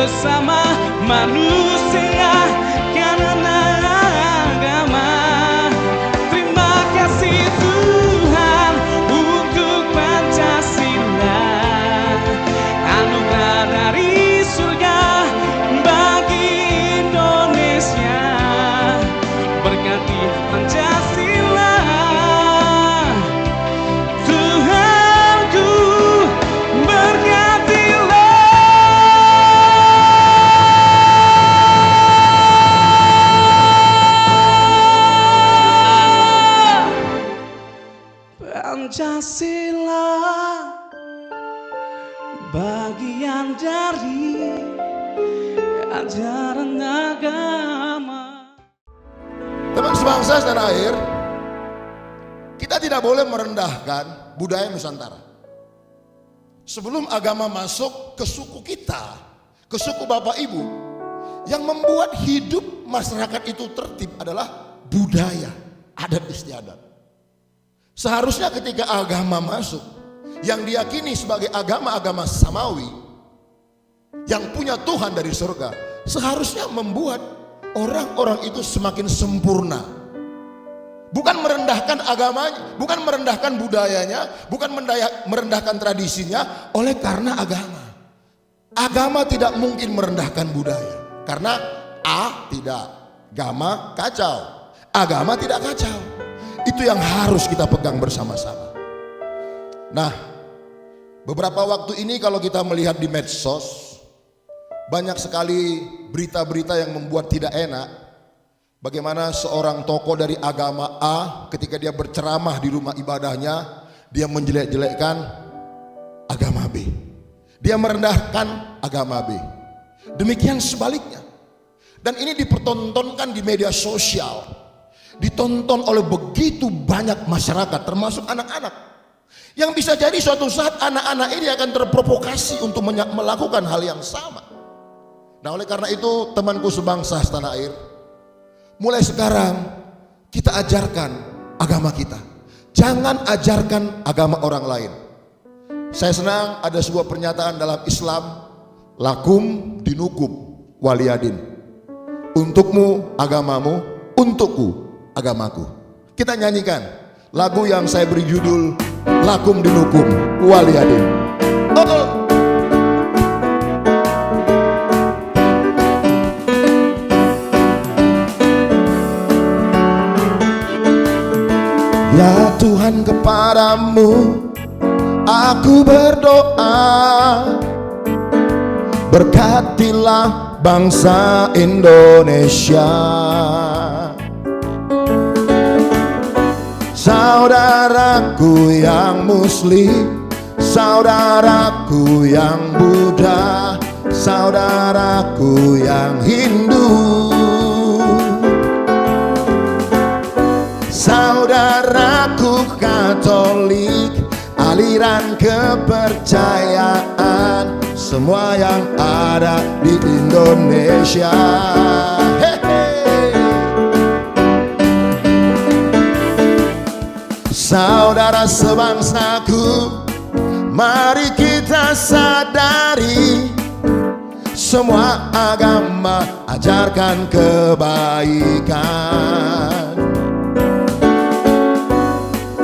sesama manusia karena agama. Terima kasih Tuhan untuk Pancasila, anugerah dari surga bagi Indonesia. Berkati Pancasila, Tuhanku berkatilah. Pancasila bagian dari ajaran agama. Teman sebangsa setanah air, kita tidak boleh merendahkan budaya Nusantara. Sebelum agama masuk ke suku kita, ke suku bapak ibu, yang membuat hidup masyarakat itu tertib adalah budaya, adat istiadat. Seharusnya ketika agama masuk, yang diyakini sebagai agama-agama samawi, yang punya Tuhan dari surga, seharusnya membuat orang-orang itu semakin sempurna. Bukan merendahkan agamanya, bukan merendahkan budayanya, bukan merendahkan tradisinya oleh karena agama. Agama tidak mungkin merendahkan budaya, karena tidak, agama kacau, agama tidak kacau. Itu yang harus kita pegang bersama-sama. Nah, beberapa waktu ini kalau kita melihat di medsos, banyak sekali berita-berita yang membuat tidak enak. Bagaimana seorang tokoh dari agama A ketika dia berceramah di rumah ibadahnya, dia menjelek-jelekkan agama B. Dia merendahkan agama B. Demikian sebaliknya. Dan ini dipertontonkan di media sosial. Ditonton oleh begitu banyak masyarakat, termasuk anak-anak. Yang bisa jadi suatu saat anak-anak ini akan terprovokasi untuk melakukan hal yang sama. Nah, oleh karena itu temanku sebangsa setanah air, mulai sekarang kita ajarkan agama kita. Jangan ajarkan agama orang lain. Saya senang ada sebuah pernyataan dalam Islam, lakum dinukum waliyadin. Untukmu agamamu, untukku agamaku. Kita nyanyikan lagu yang saya beri judul lakum dinukum waliyadin. Ya Tuhan, kepadamu aku berdoa, berkatilah bangsa Indonesia. Saudaraku yang Muslim, saudaraku yang Buddha, saudaraku yang Hindu, saudaraku Katolik, aliran kepercayaan, semua yang ada di Indonesia. Saudara sebangsaku, mari kita sadari, semua agama ajarkan kebaikan.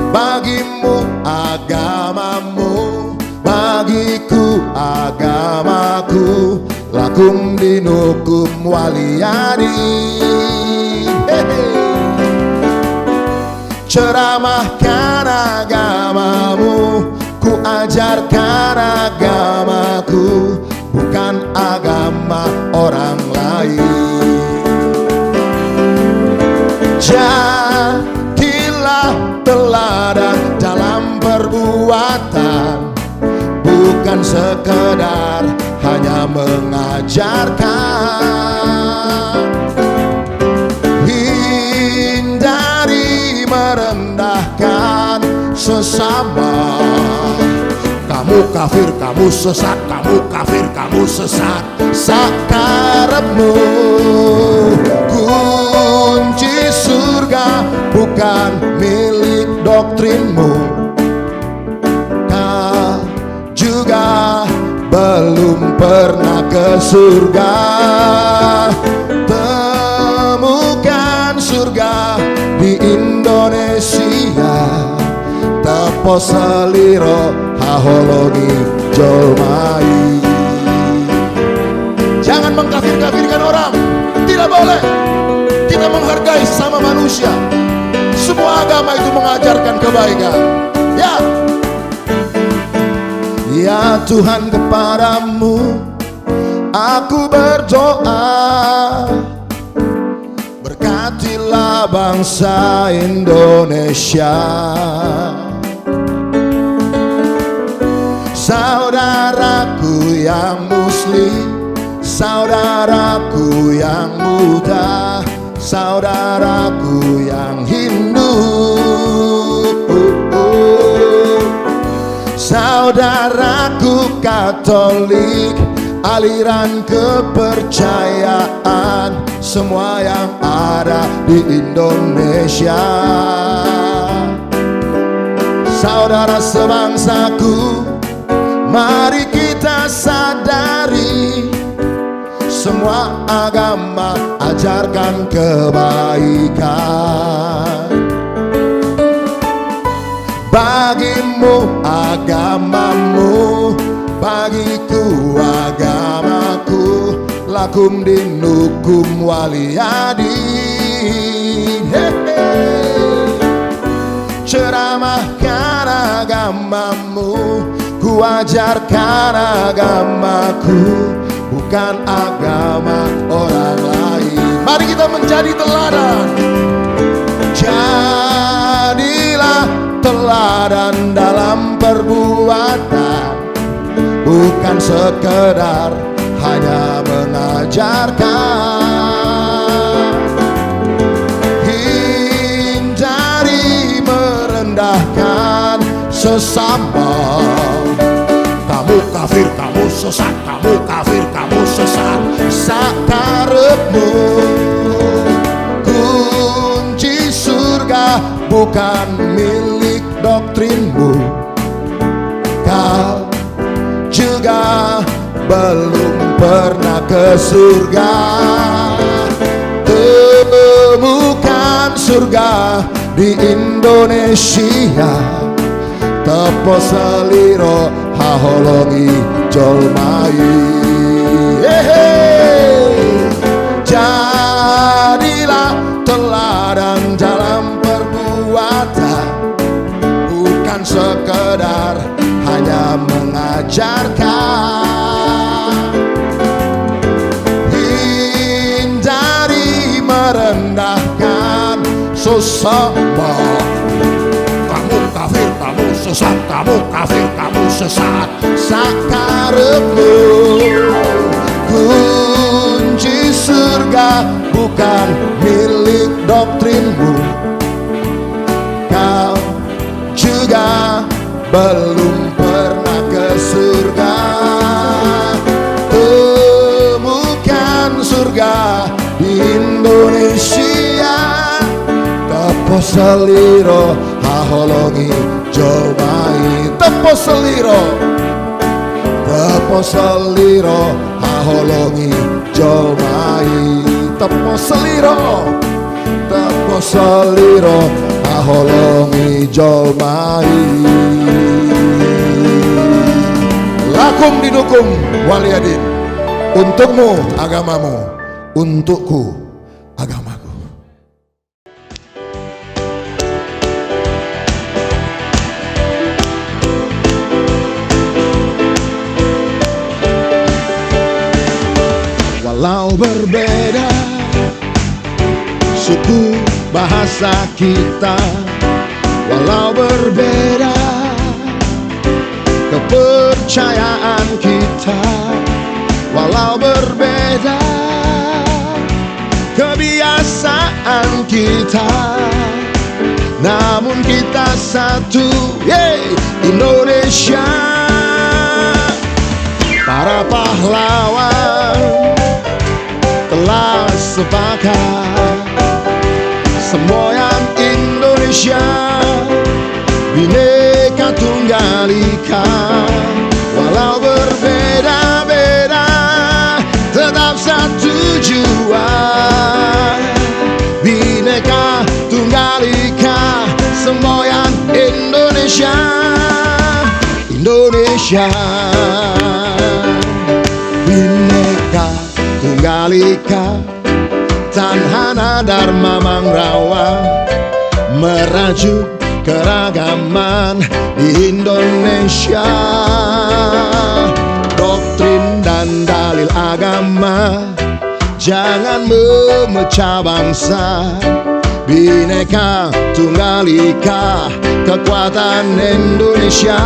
Bagimu agamamu, bagiku agamaku, lakum dinukum waliyadin. Ceramahkan agamamu, ku ajarkan agamaku, bukan agama orang lain. Jadilah teladan dalam perbuatan, bukan sekedar hanya mengajarkan. Hindari merendahkan sesama. Kamu kafir, kamu sesat, kamu kafir, kamu sesat. Sakarepmu kunci surga bukan milik doktrinmu. Kau juga belum pernah ke surga. Temukan surga di Indonesia, tepo seliro haholongi jolmai. Jangan mengkafir-kafirkan orang, tidak boleh. Kita menghargai sesama manusia. Semua agama itu mengajarkan kebaikan. Ya, ya Tuhan, kepadamu aku berdoa, berkatilah bangsa Indonesia. Saudaraku yang muslim, saudaraku yang muda, saudaraku yang Hindu, saudaraku Katolik, aliran kepercayaan, semua yang ada di Indonesia. Saudara sebangsaku, mari kita sadari, semua agama ajarkan kebaikan. Bagimu agamamu, bagiku agamaku, lakum dinukum waliyadin. Ceramahkan agamamu, ku ajarkan agamaku, bukan agama orang lain. Mari kita menjadi teladan. Jadilah teladan dalam perbuatan, bukan sekedar hanya mengajarkan. Hindari merendahkan sesama. Kamu kafir, kamu sesat, kamu kafir, kamu sesat. Sakarepmu, kunci surga bukan milik doktrinmu. Kau juga belum pernah ke surga. Temukan surga di Indonesia, tepo seliro haholongi jolmai. Jadilah teladan dalam perbuatan, bukan sekedar hanya mengajarkan. Hindari merendahkan sesama. Kamu kafir, kamu sesat, kamu kafir, kamu sesat. Sakarepmu, kunci surga bukan milik doktrinmu. Kau juga belum pernah ke surga. Temukan surga di Indonesia, tepo seliro haholongi jolmai. Tepo seliro, tepo seliro haholongi jolmai. Tepo seliro, tepo seliro haholongi jolmai. Lakum dinukum waliyadin. Untukmu agamamu, untukku agamaku. Walau berbeda suku bahasa kita, walau berbeda kepercayaan kita, walau berbeda kebiasaan kita, namun kita satu, Indonesia. Para pahlawan telah sepakat, semua yang Indonesia, Bhinneka Tunggal Ika. Walau berbeda Indonesia, Indonesia. Bhinneka Tunggal Ika, Tanhana Dharma Mangrawa, merajuk keragaman di Indonesia. Doktrin dan dalil agama jangan memecah bangsa. Bhinneka Tunggal Ika, kekuatan Indonesia.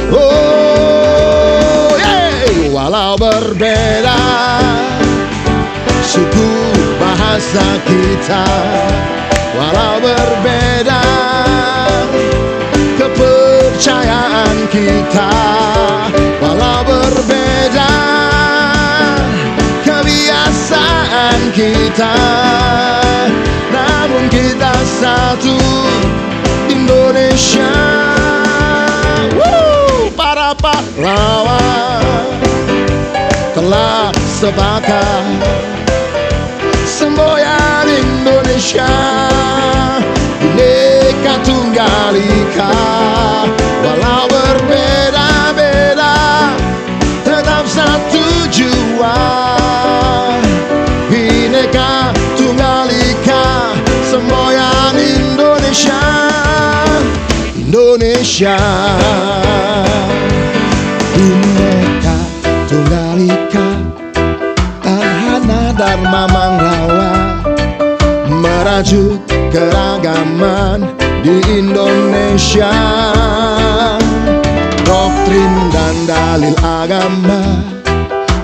Oh, yeah. Walau berbeda suku bahasa kita, walau berbeda kepercayaan kita, walau berbeda kebiasaan kita, namun kita satu Indonesia. Para pahlawan telah sepakat semboyan Indonesia, Bhinneka Tunggal Ika. Walau berbeda-beda tetap satu jua, Bhinneka Tunggal Ika, semboyan Indonesia, Indonesia. Bhinneka Tunggal Ika, Tanhana Dharma Mangrawa, merajuk keragaman di Indonesia. Doktrin dan dalil agama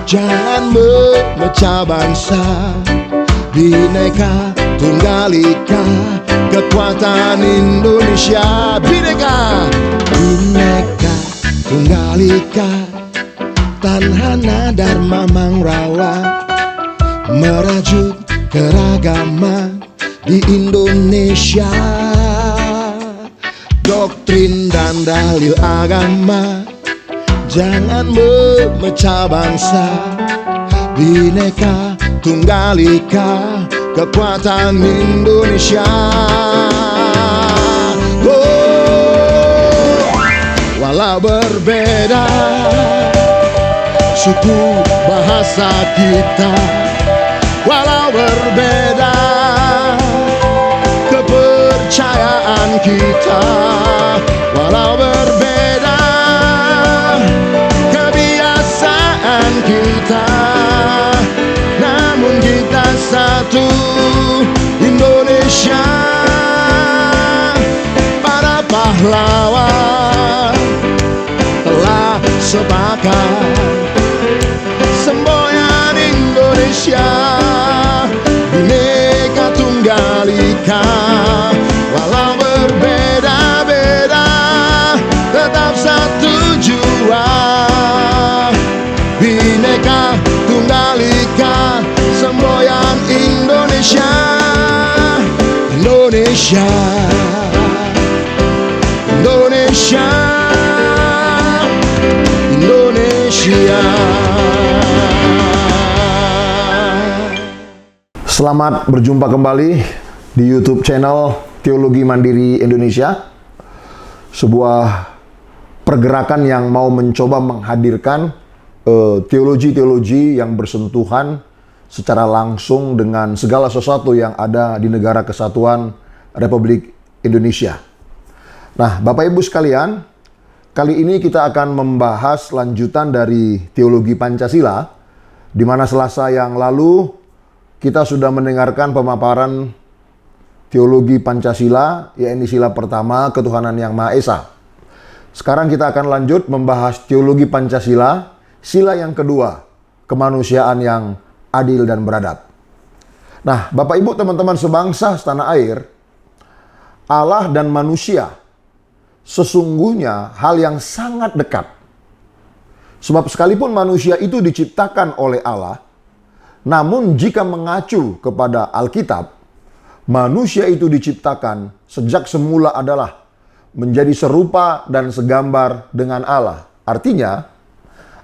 jangan memecah bangsa. Bhinneka Tunggal Ika, kekuatan Indonesia. Bhinneka, Bhinneka Tunggal Ika, Tanhana Dharma Mangrawa, merajuk keragaman di Indonesia. Doktrin dan dalil agama jangan memecah bangsa. Bhinneka Tunggal Ika, kekuatan Indonesia. Oh, walau berbeda suku bahasa kita, walau berbeda kepercayaan kita, walau berbeda kebiasaan kita, namun kita satu Indonesia. Para pahlawan telah sepakat semboyan Indonesia, Bhinneka Tunggal Ika. Walau berbeda-beda tetap satu jua, Bhinneka Tunggal Ika, semboyan Indonesia, Indonesia, Indonesia, Indonesia. Selamat berjumpa kembali di YouTube channel Teologi Mandiri Indonesia. Sebuah pergerakan yang mau mencoba menghadirkan teologi-teologi yang bersentuhan secara langsung dengan segala sesuatu yang ada di Negara Kesatuan Republik Indonesia. Nah, Bapak Ibu sekalian, kali ini kita akan membahas lanjutan dari teologi Pancasila, di mana Selasa yang lalu kita sudah mendengarkan pemaparan teologi Pancasila, yakni sila pertama, ketuhanan yang Maha Esa. Sekarang kita akan lanjut membahas teologi Pancasila, sila yang kedua, kemanusiaan yang adil dan beradab. Nah, Bapak Ibu teman-teman sebangsa setanah air, Allah dan manusia sesungguhnya hal yang sangat dekat. Sebab sekalipun manusia itu diciptakan oleh Allah, namun jika mengacu kepada Alkitab, manusia itu diciptakan sejak semula adalah menjadi serupa dan segambar dengan Allah. Artinya,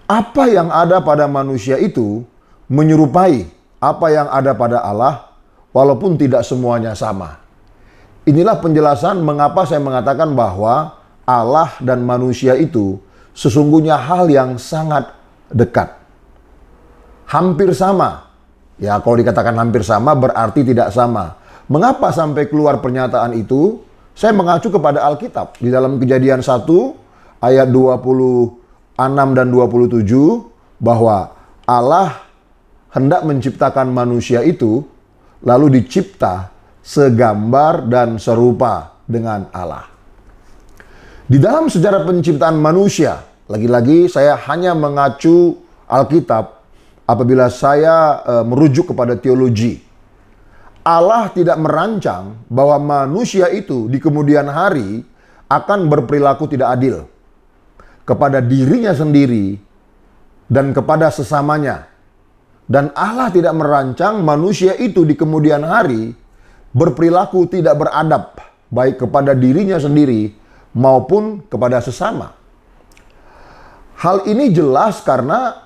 apa yang ada pada manusia itu menyerupai apa yang ada pada Allah, walaupun tidak semuanya sama. inilah penjelasan mengapa saya mengatakan bahwa Allah dan manusia itu sesungguhnya hal yang sangat dekat. Hampir sama. Ya, kalau dikatakan hampir sama berarti tidak sama. Mengapa sampai keluar pernyataan itu? Saya mengacu kepada Alkitab. Di dalam Kejadian 1 ayat 26 dan 27 bahwa Allah hendak menciptakan manusia itu lalu dicipta segambar dan serupa dengan Allah. Di dalam sejarah penciptaan manusia, lagi-lagi saya hanya mengacu Alkitab apabila saya merujuk kepada teologi. Allah tidak merancang bahwa manusia itu di kemudian hari akan berperilaku tidak adil kepada dirinya sendiri dan kepada sesamanya. Dan Allah tidak merancang manusia itu di kemudian hari berperilaku tidak beradab baik kepada dirinya sendiri maupun kepada sesama. Hal ini jelas karena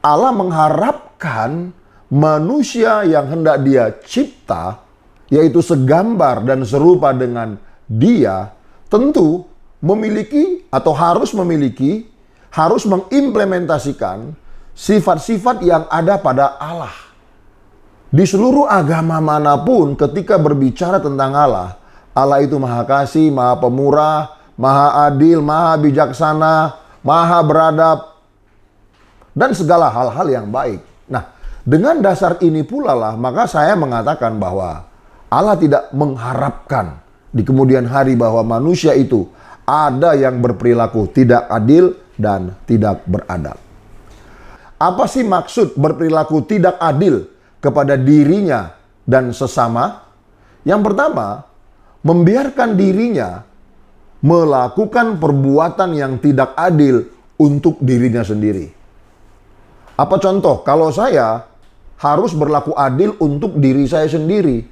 Allah mengharapkan manusia yang hendak Dia cipta, yaitu segambar dan serupa dengan Dia, tentu memiliki atau harus mengimplementasikan sifat-sifat yang ada pada Allah. Di seluruh agama manapun ketika berbicara tentang Allah, Allah itu Maha Kasih, Maha Pemurah, Maha Adil, Maha Bijaksana, Maha Beradab, dan segala hal-hal yang baik. Nah, dengan dasar ini pula lah, maka saya mengatakan bahwa Allah tidak mengharapkan di kemudian hari bahwa manusia itu ada yang berperilaku tidak adil dan tidak beradab. Apa sih maksud berperilaku tidak adil kepada dirinya dan sesama? Yang pertama, membiarkan dirinya melakukan perbuatan yang tidak adil untuk dirinya sendiri. Apa contoh? Kalau saya harus berlaku adil untuk diri saya sendiri.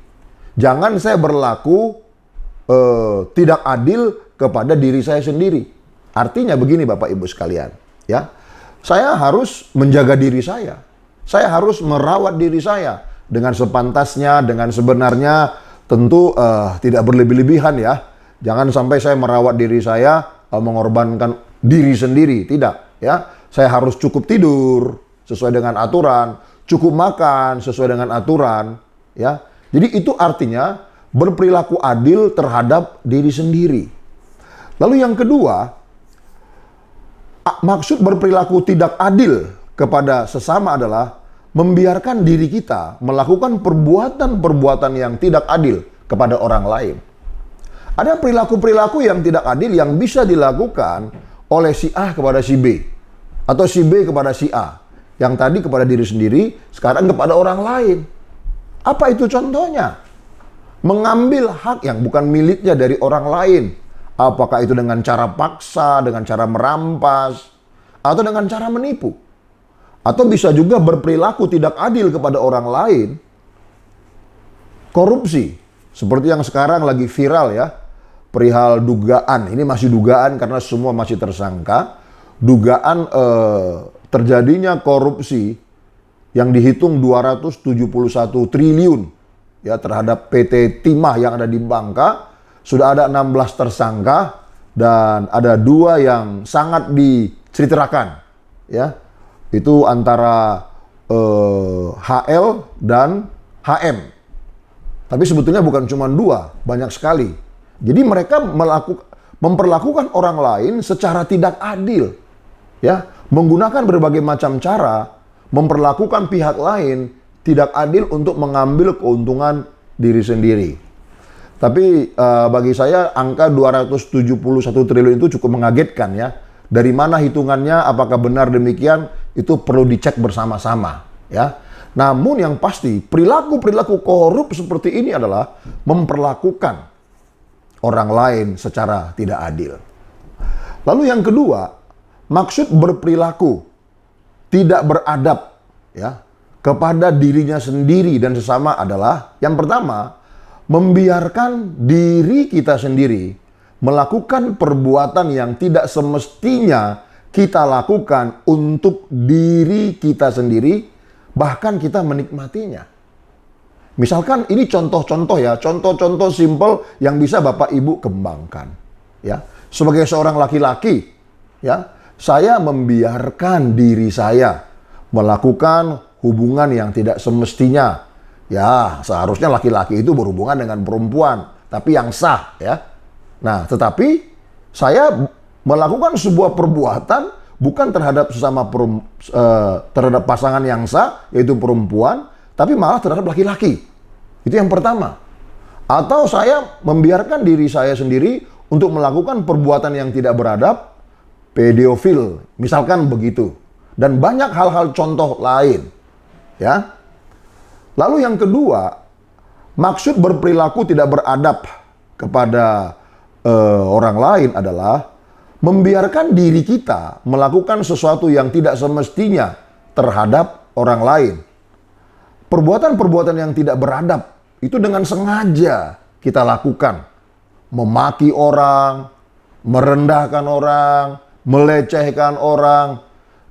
Jangan saya berlaku tidak adil kepada diri saya sendiri. Artinya begini Bapak Ibu sekalian, ya. Saya harus menjaga diri saya. Saya harus merawat diri saya dengan sepantasnya, dengan sebenarnya, tentu tidak berlebih-lebihan ya. Jangan sampai saya merawat diri saya mengorbankan diri sendiri, tidak ya. Saya harus cukup tidur sesuai dengan aturan, cukup makan sesuai dengan aturan, ya. Jadi itu artinya berperilaku adil terhadap diri sendiri. Lalu yang kedua, maksud berperilaku tidak adil kepada sesama adalah membiarkan diri kita melakukan perbuatan-perbuatan yang tidak adil kepada orang lain. Ada perilaku-perilaku yang tidak adil yang bisa dilakukan oleh si A kepada si B, atau si B kepada si A. Yang tadi kepada diri sendiri, sekarang kepada orang lain. Apa itu contohnya? Mengambil hak yang bukan miliknya dari orang lain. Apakah itu dengan cara paksa, dengan cara merampas, atau dengan cara menipu? Atau bisa juga berperilaku tidak adil kepada orang lain. Korupsi. Seperti yang sekarang lagi viral ya. Perihal dugaan. Ini masih dugaan karena semua masih tersangka. Dugaan terjadinya korupsi yang dihitung 271 triliun ya terhadap PT Timah yang ada di Bangka. Sudah ada 16 tersangka dan ada 2 yang sangat diceritakan ya. Itu antara HL dan HM. Tapi sebetulnya bukan cuma 2, banyak sekali. Jadi mereka memperlakukan orang lain secara tidak adil ya. Menggunakan berbagai macam cara, memperlakukan pihak lain tidak adil untuk mengambil keuntungan diri sendiri. Tapi bagi saya angka 271 triliun itu cukup mengagetkan ya. Dari mana hitungannya, apakah benar demikian, itu perlu dicek bersama-sama ya. Namun yang pasti perilaku-perilaku korup seperti ini adalah memperlakukan orang lain secara tidak adil. Lalu yang kedua, maksud berperilaku tidak beradab ya kepada dirinya sendiri dan sesama adalah yang pertama, membiarkan diri kita sendiri melakukan perbuatan yang tidak semestinya kita lakukan untuk diri kita sendiri, bahkan kita menikmatinya. Misalkan ini contoh-contoh ya, contoh-contoh simple yang bisa Bapak Ibu kembangkan. Ya, sebagai seorang laki-laki, ya, saya membiarkan diri saya melakukan hubungan yang tidak semestinya. Ya, seharusnya laki-laki itu berhubungan dengan perempuan, tapi yang sah, ya. Nah, tetapi saya melakukan sebuah perbuatan bukan terhadap terhadap pasangan yang sah, yaitu perempuan, tapi malah terhadap laki-laki. Itu yang pertama. Atau saya membiarkan diri saya sendiri untuk melakukan perbuatan yang tidak beradab, pedofil, misalkan begitu. Dan banyak hal-hal contoh lain. Ya. Lalu yang kedua, maksud berperilaku tidak beradab kepada orang lain adalah membiarkan diri kita melakukan sesuatu yang tidak semestinya terhadap orang lain. Perbuatan-perbuatan yang tidak beradab itu dengan sengaja kita lakukan. Memaki orang, merendahkan orang, melecehkan orang,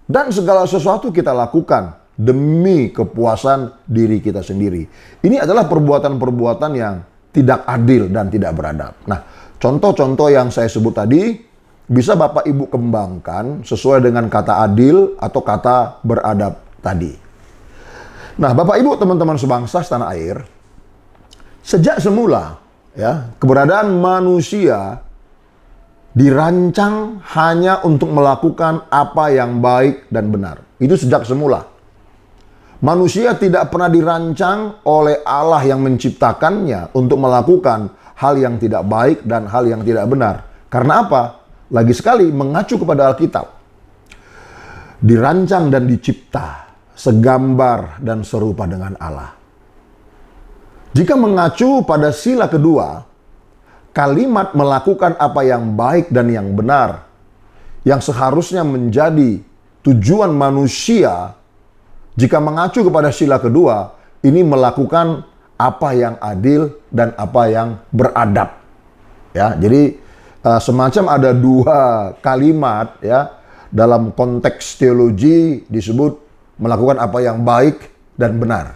dan segala sesuatu kita lakukan demi kepuasan diri kita sendiri. Ini adalah perbuatan-perbuatan yang tidak adil dan tidak beradab. Nah, contoh-contoh yang saya sebut tadi bisa Bapak Ibu kembangkan sesuai dengan kata adil atau kata beradab tadi. Nah, Bapak Ibu, teman-teman sebangsa setanah air, sejak semula ya, keberadaan manusia dirancang hanya untuk melakukan apa yang baik dan benar. Itu sejak semula. Manusia tidak pernah dirancang oleh Allah yang menciptakannya untuk melakukan hal yang tidak baik dan hal yang tidak benar. Karena apa? Lagi sekali mengacu kepada Alkitab. Dirancang dan dicipta segambar dan serupa dengan Allah. Jika mengacu pada sila kedua, kalimat melakukan apa yang baik dan yang benar, yang seharusnya menjadi tujuan manusia, jika mengacu kepada sila kedua, ini melakukan apa yang adil dan apa yang beradab. Ya, jadi semacam ada dua kalimat ya dalam konteks teologi disebut melakukan apa yang baik dan benar.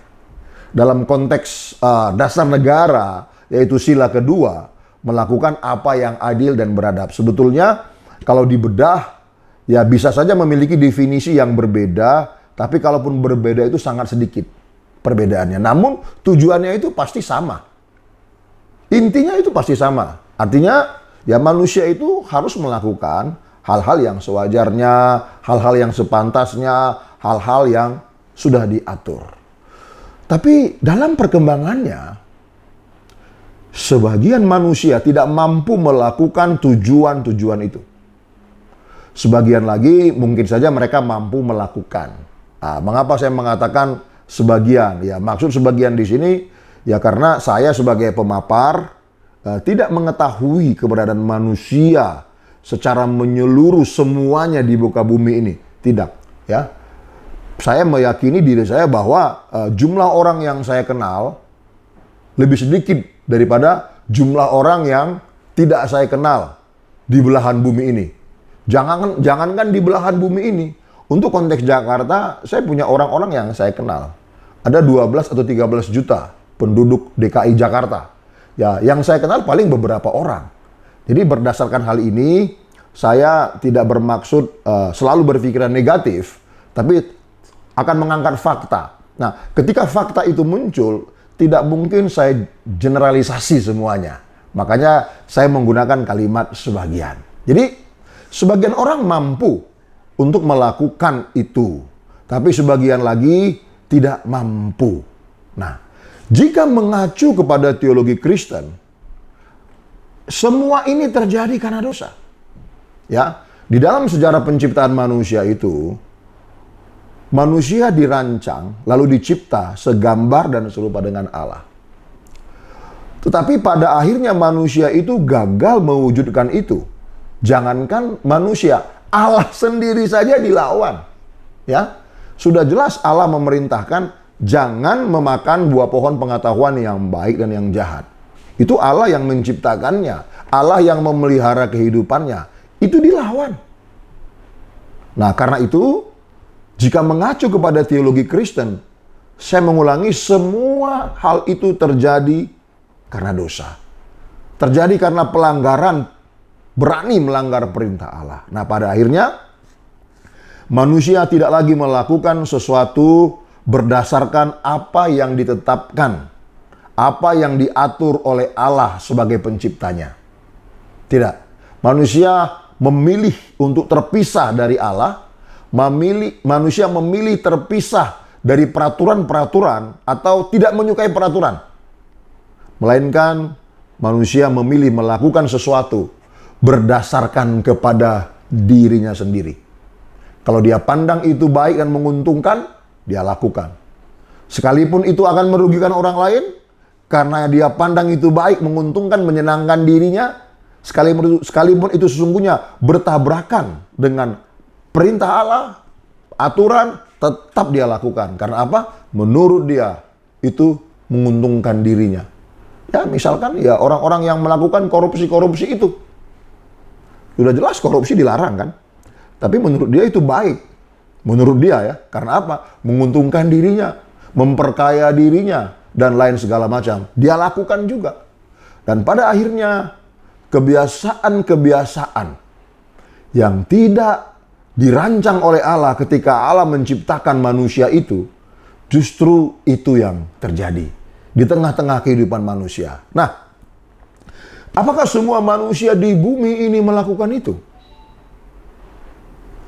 Dalam konteks dasar negara yaitu sila kedua, melakukan apa yang adil dan beradab. Sebetulnya kalau dibedah ya bisa saja memiliki definisi yang berbeda, tapi kalaupun berbeda itu sangat sedikit perbedaannya. Namun tujuannya itu pasti sama. Intinya itu pasti sama. Artinya ya manusia itu harus melakukan hal-hal yang sewajarnya, hal-hal yang sepantasnya, hal-hal yang sudah diatur. Tapi dalam perkembangannya, sebagian manusia tidak mampu melakukan tujuan-tujuan itu. Sebagian lagi mungkin saja mereka mampu melakukan. Nah, mengapa saya mengatakan sebagian? Ya, maksud sebagian di sini ya karena saya sebagai pemapar tidak mengetahui keberadaan manusia secara menyeluruh semuanya di muka bumi ini. Tidak, ya. Saya meyakini diri saya bahwa jumlah orang yang saya kenal lebih sedikit daripada jumlah orang yang tidak saya kenal di belahan bumi ini. Jangankan di belahan bumi ini. Untuk konteks Jakarta, saya punya orang-orang yang saya kenal. Ada 12 atau 13 juta penduduk DKI Jakarta. Ya, yang saya kenal paling beberapa orang. Jadi berdasarkan hal ini, saya tidak bermaksud selalu berpikiran negatif, tapi akan mengangkat fakta. Nah, ketika fakta itu muncul, tidak mungkin saya generalisasi semuanya. Makanya saya menggunakan kalimat sebagian. Jadi, sebagian orang mampu untuk melakukan itu, tapi sebagian lagi tidak mampu. Nah, jika mengacu kepada teologi Kristen, semua ini terjadi karena dosa. Ya, di dalam sejarah penciptaan manusia itu, manusia dirancang lalu dicipta segambar dan serupa dengan Allah. Tetapi pada akhirnya manusia itu gagal mewujudkan itu. Jangankan manusia, Allah sendiri saja dilawan. Ya, sudah jelas Allah memerintahkan jangan memakan buah pohon pengetahuan yang baik dan yang jahat. Itu Allah yang menciptakannya, Allah yang memelihara kehidupannya. Itu dilawan. Nah, karena itu jika mengacu kepada teologi Kristen, saya mengulangi, semua hal itu terjadi karena dosa. Terjadi karena pelanggaran, berani melanggar perintah Allah. Nah, pada akhirnya manusia tidak lagi melakukan sesuatu berdasarkan apa yang ditetapkan, apa yang diatur oleh Allah sebagai penciptanya. Tidak. Manusia memilih untuk terpisah dari Allah, manusia memilih terpisah dari peraturan-peraturan atau tidak menyukai peraturan. Melainkan manusia memilih melakukan sesuatu berdasarkan kepada dirinya sendiri. Kalau dia pandang itu baik dan menguntungkan, dia lakukan. Sekalipun itu akan merugikan orang lain, karena dia pandang itu baik, menguntungkan, menyenangkan dirinya, sekalipun itu sesungguhnya bertabrakan dengan perintah Allah, aturan, tetap dia lakukan. Karena apa? Menurut dia itu menguntungkan dirinya. Ya, misalkan ya orang-orang yang melakukan korupsi-korupsi itu. Sudah jelas korupsi dilarang kan? Tapi menurut dia itu baik. Menurut dia ya. Karena apa? Menguntungkan dirinya, memperkaya dirinya, dan lain segala macam. Dia lakukan juga. Dan pada akhirnya kebiasaan-kebiasaan yang tidak dirancang oleh Allah ketika Allah menciptakan manusia itu, justru itu yang terjadi di tengah-tengah kehidupan manusia. Nah, apakah semua manusia di bumi ini melakukan itu?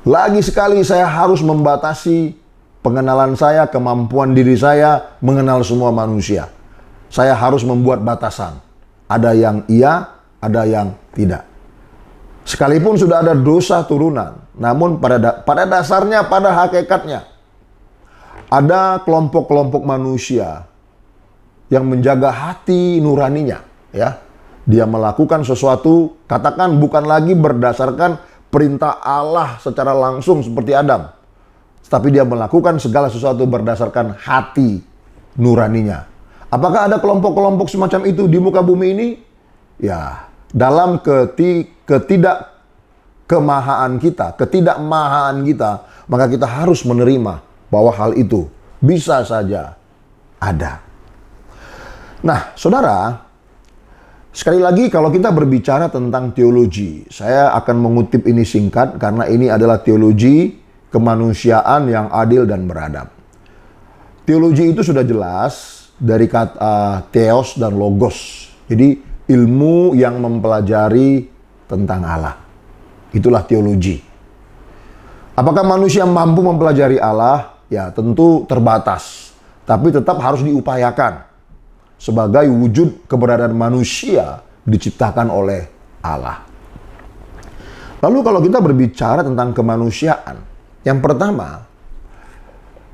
Lagi sekali saya harus membatasi pengenalan saya, kemampuan diri saya mengenal semua manusia. Saya harus membuat batasan. Ada yang iya, ada yang tidak. Sekalipun sudah ada dosa turunan, namun pada dasarnya, pada hakikatnya, ada kelompok-kelompok manusia yang menjaga hati nuraninya, ya. Dia melakukan sesuatu, katakan bukan lagi berdasarkan perintah Allah secara langsung seperti Adam, tapi dia melakukan segala sesuatu berdasarkan hati nuraninya. Apakah ada kelompok-kelompok semacam itu di muka bumi ini? Ya, dalam ketidakmahaan kita, maka kita harus menerima bahwa hal itu bisa saja ada. Nah, saudara, sekali lagi kalau kita berbicara tentang teologi, saya akan mengutip ini singkat karena ini adalah teologi kemanusiaan yang adil dan beradab. Teologi itu sudah jelas dari kata theos dan logos. Jadi ilmu yang mempelajari tentang Allah. Itulah teologi. Apakah manusia mampu mempelajari Allah? Ya, tentu terbatas. Tapi tetap harus diupayakan sebagai wujud keberadaan manusia diciptakan oleh Allah. Lalu kalau kita berbicara tentang kemanusiaan, yang pertama,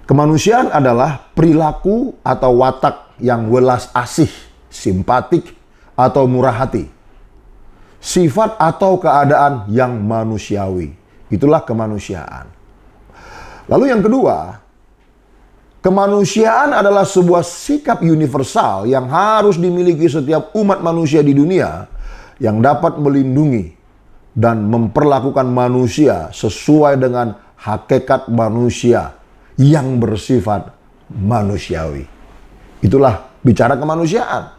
kemanusiaan adalah perilaku atau watak yang welas asih, simpatik, atau murah hati. Sifat atau keadaan yang manusiawi. Itulah kemanusiaan. Lalu yang kedua, kemanusiaan adalah sebuah sikap universal yang harus dimiliki setiap umat manusia di dunia yang dapat melindungi dan memperlakukan manusia sesuai dengan hakikat manusia yang bersifat manusiawi. Itulah bicara kemanusiaan.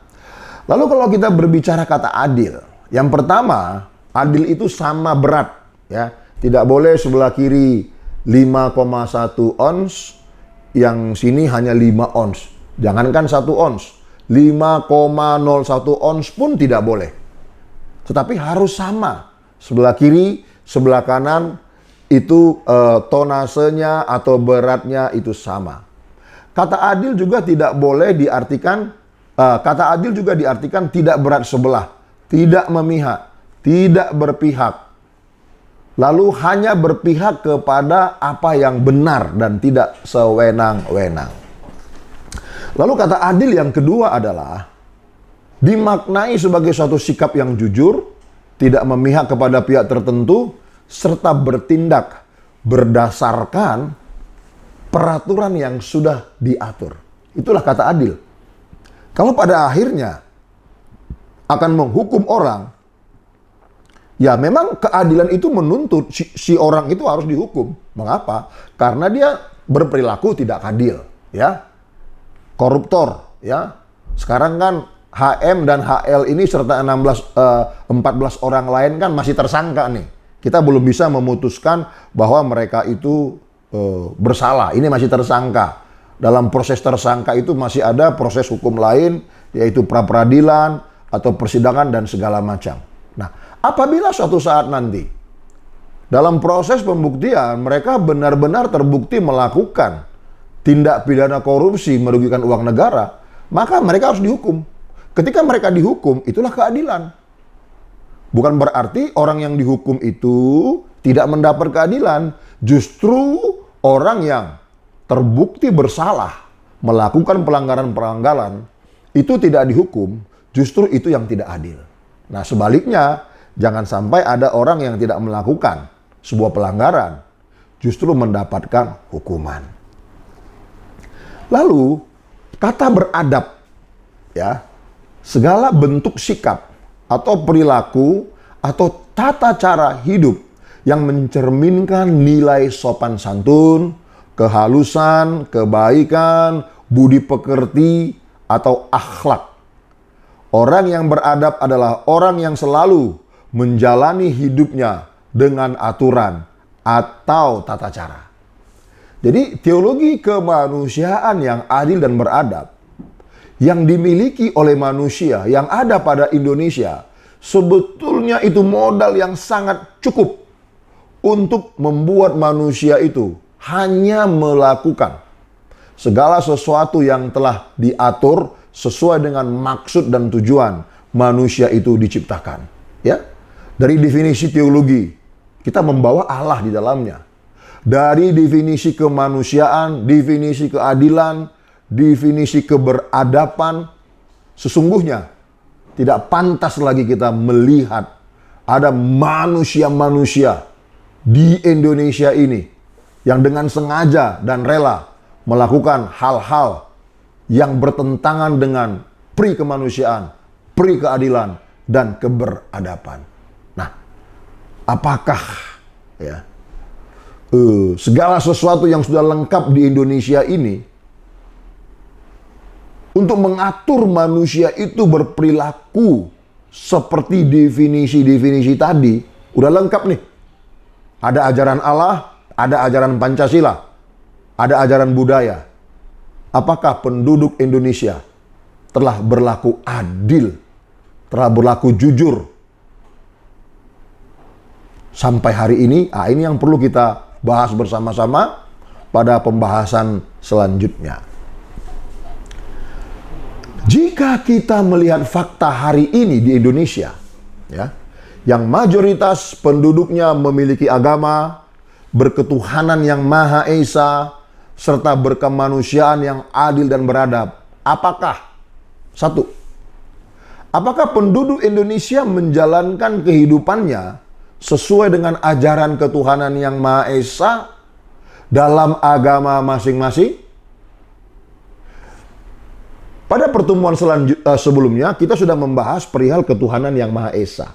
Lalu kalau kita berbicara kata adil, yang pertama, adil itu sama berat, ya. Tidak boleh sebelah kiri 5,1 ons, yang sini hanya 5 ons. Jangankan 1 ons, 5,01 ons pun tidak boleh. Tetapi harus sama. Sebelah kiri, sebelah kanan, itu tonasenya atau beratnya itu sama. Kata adil juga tidak boleh diartikan, kata adil juga diartikan tidak berat sebelah, tidak memihak, tidak berpihak. Lalu hanya berpihak kepada apa yang benar dan tidak sewenang-wenang. Lalu kata adil yang kedua adalah dimaknai sebagai suatu sikap yang jujur, tidak memihak kepada pihak tertentu, serta bertindak berdasarkan peraturan yang sudah diatur. Itulah kata adil. Kalau pada akhirnya akan menghukum orang, ya memang keadilan itu menuntut si orang itu harus dihukum. Mengapa? Karena dia berperilaku tidak adil, ya. koruptor, ya. Sekarang kan HM dan HL ini serta 14 orang lain kan masih tersangka nih. Kita belum bisa memutuskan bahwa mereka itu bersalah. Ini masih tersangka. Dalam proses tersangka itu masih ada proses hukum lain, yaitu pra-peradilan atau persidangan dan segala macam. Nah, apabila suatu saat nanti dalam proses pembuktian mereka benar-benar terbukti melakukan tindak pidana korupsi merugikan uang negara, maka mereka harus dihukum. Ketika mereka dihukum, itulah keadilan. Bukan berarti orang yang dihukum itu tidak mendapat keadilan. Justru orang yang terbukti bersalah melakukan pelanggaran-pelanggaran itu tidak dihukum, justru itu yang tidak adil. Nah, sebaliknya, jangan sampai ada orang yang tidak melakukan sebuah pelanggaran justru mendapatkan hukuman. Lalu, kata beradab, ya, segala bentuk sikap atau perilaku atau tata cara hidup yang mencerminkan nilai sopan santun, kehalusan, kebaikan, budi pekerti, atau akhlak. Orang yang beradab adalah orang yang selalu menjalani hidupnya dengan aturan atau tata cara. Jadi teologi kemanusiaan yang adil dan beradab yang dimiliki oleh manusia yang ada pada Indonesia sebetulnya itu modal yang sangat cukup untuk membuat manusia itu hanya melakukan segala sesuatu yang telah diatur sesuai dengan maksud dan tujuan manusia itu diciptakan. Ya, dari definisi teologi kita membawa Allah di dalamnya. Dari definisi kemanusiaan, definisi keadilan, definisi keberadaban, sesungguhnya tidak pantas lagi kita melihat ada manusia-manusia di Indonesia ini yang dengan sengaja dan rela melakukan hal-hal yang bertentangan dengan pri kemanusiaan, pri keadilan, dan keberadaban. Nah, apakah ya segala sesuatu yang sudah lengkap di Indonesia ini untuk mengatur manusia itu berperilaku seperti definisi-definisi tadi udah lengkap nih. Ada ajaran Allah, ada ajaran Pancasila, ada ajaran budaya. Apakah penduduk Indonesia telah berlaku adil, telah berlaku jujur sampai hari ini? Ini yang perlu kita bahas bersama-sama pada pembahasan selanjutnya. Jika kita melihat fakta hari ini di Indonesia, ya, yang mayoritas penduduknya memiliki agama, berketuhanan yang Maha Esa, serta berkemanusiaan yang adil dan beradab, apakah penduduk Indonesia menjalankan kehidupannya sesuai dengan ajaran ketuhanan yang Maha Esa dalam agama masing-masing? Pada pertemuan sebelumnya kita sudah membahas perihal ketuhanan yang Maha Esa.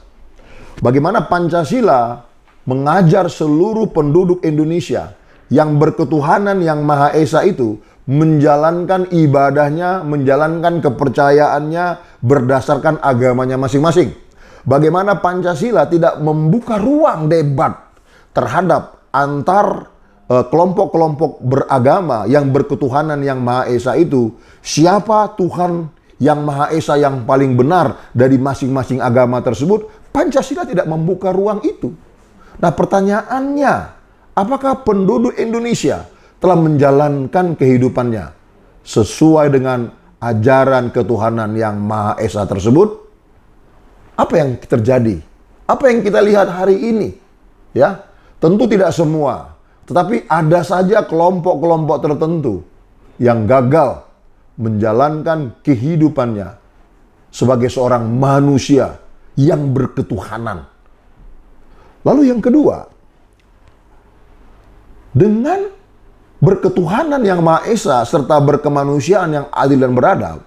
Bagaimana Pancasila mengajar seluruh penduduk Indonesia yang berketuhanan yang Maha Esa itu menjalankan ibadahnya, menjalankan kepercayaannya berdasarkan agamanya masing-masing. Bagaimana Pancasila tidak membuka ruang debat terhadap antar kelompok-kelompok beragama yang berketuhanan yang Maha Esa itu. Siapa Tuhan yang Maha Esa yang paling benar dari masing-masing agama tersebut? Pancasila tidak membuka ruang itu. Nah, pertanyaannya, apakah penduduk Indonesia telah menjalankan kehidupannya sesuai dengan ajaran ketuhanan yang Maha Esa tersebut? Apa yang terjadi? Apa yang kita lihat hari ini? Ya, tentu tidak semua, tetapi ada saja kelompok-kelompok tertentu yang gagal menjalankan kehidupannya sebagai seorang manusia yang berketuhanan. Lalu yang kedua, dengan berketuhanan yang Maha Esa serta berkemanusiaan yang adil dan beradab,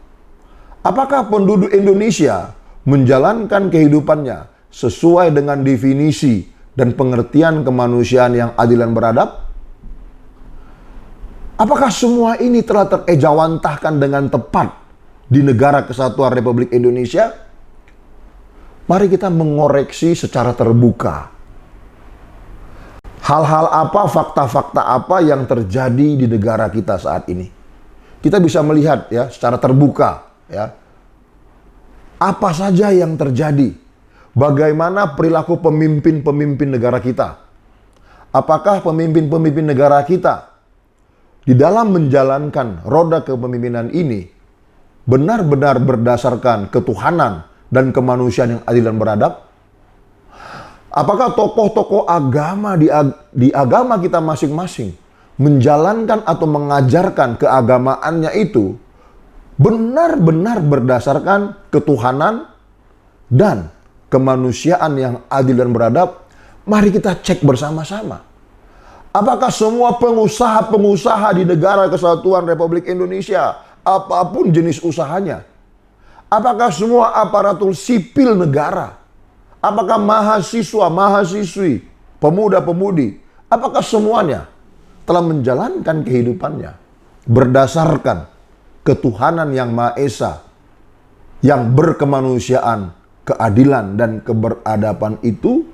apakah penduduk Indonesia menjalankan kehidupannya sesuai dengan definisi dan pengertian kemanusiaan yang adil dan beradab? Apakah semua ini telah terejawantahkan dengan tepat di negara kesatuan Republik Indonesia? Mari kita mengoreksi secara terbuka. Hal-hal apa, fakta-fakta apa yang terjadi di negara kita saat ini. Kita bisa melihat ya secara terbuka ya. Apa saja yang terjadi? Bagaimana perilaku pemimpin-pemimpin negara kita? Apakah pemimpin-pemimpin negara kita di dalam menjalankan roda kepemimpinan ini benar-benar berdasarkan ketuhanan dan kemanusiaan yang adil dan beradab? Apakah tokoh-tokoh agama di agama kita masing-masing menjalankan atau mengajarkan keagamaannya itu benar-benar berdasarkan ketuhanan dan kemanusiaan yang adil dan beradab? Mari kita cek bersama-sama. Apakah semua pengusaha-pengusaha di negara kesatuan Republik Indonesia, apapun jenis usahanya, apakah semua aparatur sipil negara, apakah mahasiswa, mahasiswi, pemuda-pemudi, apakah semuanya telah menjalankan kehidupannya berdasarkan ketuhanan yang Maha Esa, yang berkemanusiaan, keadilan, dan keberadaban itu?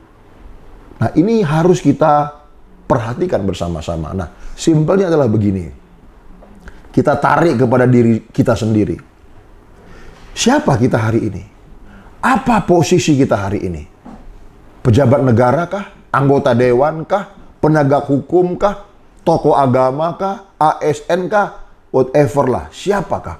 Nah, ini harus kita perhatikan bersama-sama. Nah, simpelnya adalah begini. Kita tarik kepada diri kita sendiri. Siapa kita hari ini? Apa posisi kita hari ini? Pejabat negara kah? Anggota dewan kah? Penegak hukum kah? Tokoh agama kah? ASN kah? Whatever lah. Siapakah?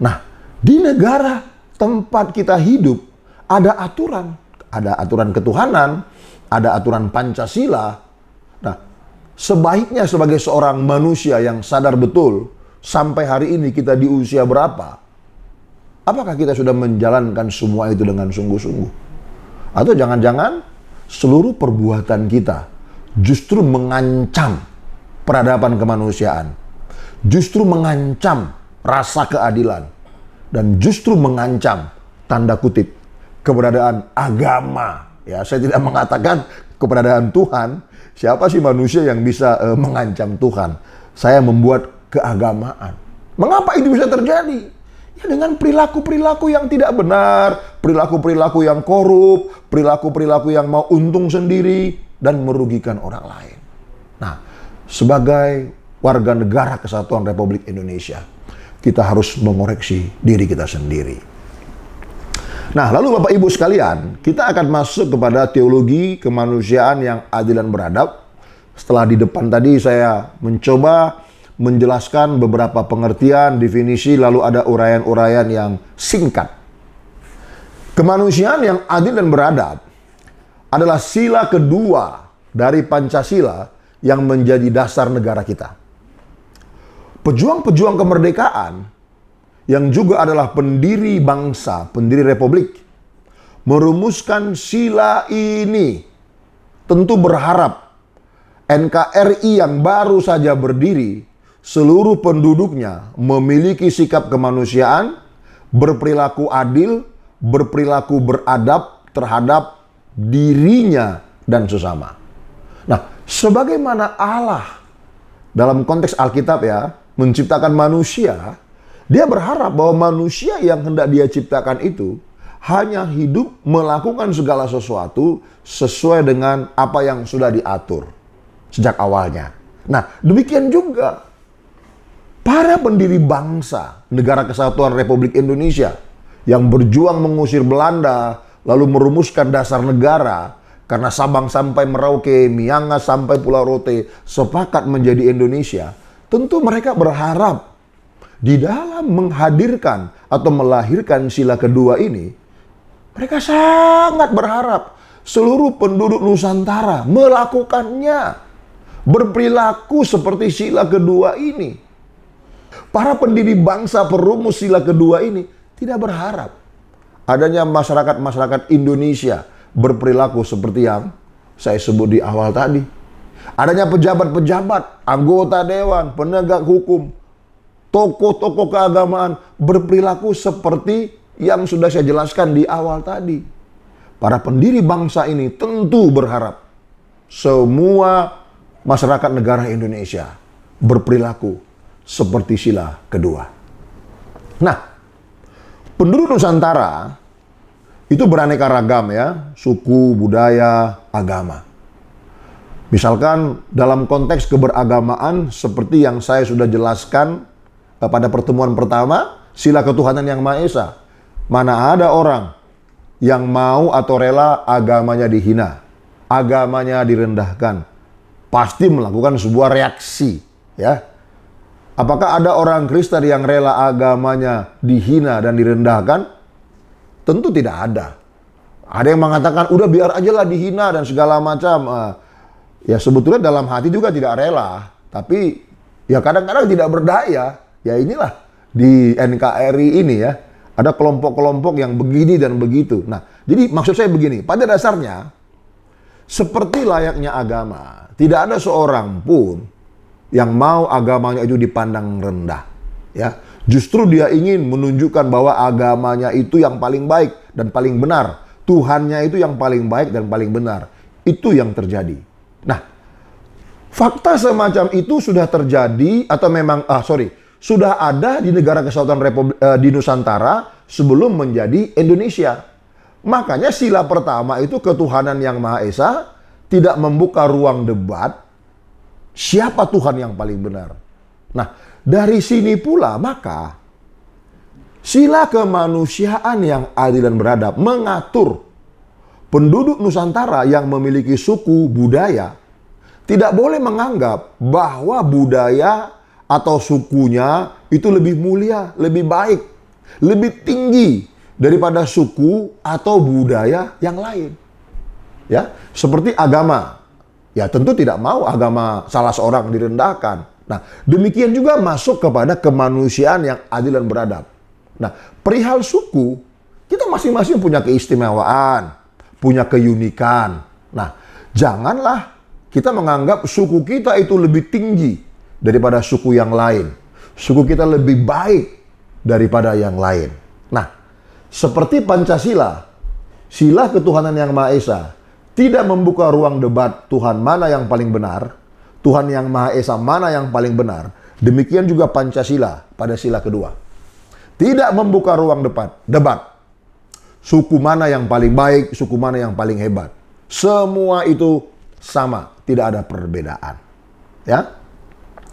Nah, di negara tempat kita hidup ada aturan. Ada aturan ketuhanan, ada aturan Pancasila. Nah, sebaiknya sebagai seorang manusia yang sadar betul, sampai hari ini kita di usia berapa? Apakah kita sudah menjalankan semua itu dengan sungguh-sungguh? Atau jangan-jangan seluruh perbuatan kita justru mengancam peradaban kemanusiaan, justru mengancam rasa keadilan, dan justru mengancam, tanda kutip, keberadaan agama. Ya, saya tidak mengatakan keberadaan Tuhan. Siapa sih manusia yang bisa mengancam Tuhan? Saya membuat keagamaan. Mengapa itu bisa terjadi? Ya dengan perilaku-perilaku yang tidak benar, perilaku-perilaku yang korup, perilaku-perilaku yang mau untung sendiri dan merugikan orang lain. Nah, sebagai warga negara kesatuan Republik Indonesia, kita harus mengoreksi diri kita sendiri. Nah, lalu Bapak Ibu sekalian, kita akan masuk kepada teologi kemanusiaan yang adil dan beradab. Setelah di depan tadi saya mencoba menjelaskan beberapa pengertian, definisi, lalu ada uraian-uraian yang singkat. Kemanusiaan yang adil dan beradab adalah sila kedua dari Pancasila yang menjadi dasar negara kita. Pejuang-pejuang kemerdekaan yang juga adalah pendiri bangsa, pendiri republik, merumuskan sila ini. Tentu berharap NKRI yang baru saja berdiri, seluruh penduduknya memiliki sikap kemanusiaan, berperilaku adil, berperilaku beradab terhadap dirinya dan sesama. Nah, sebagaimana Allah dalam konteks Alkitab ya, menciptakan manusia, dia berharap bahwa manusia yang hendak dia ciptakan itu hanya hidup melakukan segala sesuatu sesuai dengan apa yang sudah diatur sejak awalnya. Nah, demikian juga para pendiri bangsa negara kesatuan Republik Indonesia yang berjuang mengusir Belanda, lalu merumuskan dasar negara, karena Sabang sampai Merauke, Miangas sampai Pulau Rote sepakat menjadi Indonesia. Tentu mereka berharap di dalam menghadirkan atau melahirkan sila kedua ini, mereka sangat berharap seluruh penduduk Nusantara melakukannya, berperilaku seperti sila kedua ini. Para pendiri bangsa perumus sila kedua ini tidak berharap adanya masyarakat-masyarakat Indonesia berperilaku seperti yang saya sebut di awal tadi. Adanya pejabat-pejabat, anggota dewan, penegak hukum, tokoh-tokoh keagamaan berperilaku seperti yang sudah saya jelaskan di awal tadi. Para pendiri bangsa ini tentu berharap semua masyarakat negara Indonesia berperilaku seperti sila kedua. Nah, penduduk Nusantara itu beraneka ragam ya, suku, budaya, agama. Misalkan dalam konteks keberagamaan seperti yang saya sudah jelaskan pada pertemuan pertama, sila ketuhanan yang Maha Esa. Mana ada orang yang mau atau rela agamanya dihina, agamanya direndahkan, pasti melakukan sebuah reaksi, ya. Apakah ada orang Kristen yang rela agamanya dihina dan direndahkan? Tentu tidak ada. Ada yang mengatakan, udah biar aja lah dihina dan segala macam. Ya sebetulnya dalam hati juga tidak rela, tapi ya kadang-kadang tidak berdaya. Ya inilah di NKRI ini ya, ada kelompok-kelompok yang begini dan begitu. Nah, jadi maksud saya begini, pada dasarnya seperti layaknya agama, tidak ada seorang pun yang mau agamanya itu dipandang rendah. Ya, justru dia ingin menunjukkan bahwa agamanya itu yang paling baik dan paling benar. Tuhannya itu yang paling baik dan paling benar. Itu yang terjadi. Nah, fakta semacam itu sudah terjadi atau memang sudah ada di negara kesatuan Republik di Nusantara sebelum menjadi Indonesia. Makanya sila pertama itu ketuhanan yang Maha Esa tidak membuka ruang debat siapa Tuhan yang paling benar. Nah, dari sini pula maka sila kemanusiaan yang adil dan beradab mengatur penduduk Nusantara yang memiliki suku budaya tidak boleh menganggap bahwa budaya atau sukunya itu lebih mulia, lebih baik, lebih tinggi daripada suku atau budaya yang lain. Ya, seperti agama. Ya, tentu tidak mau agama salah seorang direndahkan. Nah, demikian juga masuk kepada kemanusiaan yang adil dan beradab. Nah, perihal suku, kita masing-masing punya keistimewaan, punya keunikan. Nah, janganlah kita menganggap suku kita itu lebih tinggi daripada suku yang lain. Suku kita lebih baik daripada yang lain. Nah, seperti Pancasila, sila ketuhanan yang Maha Esa, tidak membuka ruang debat Tuhan mana yang paling benar, Tuhan yang Maha Esa mana yang paling benar. Demikian juga Pancasila pada sila kedua. Tidak membuka ruang debat. Suku mana yang paling baik, suku mana yang paling hebat. Semua itu sama, tidak ada perbedaan. Ya.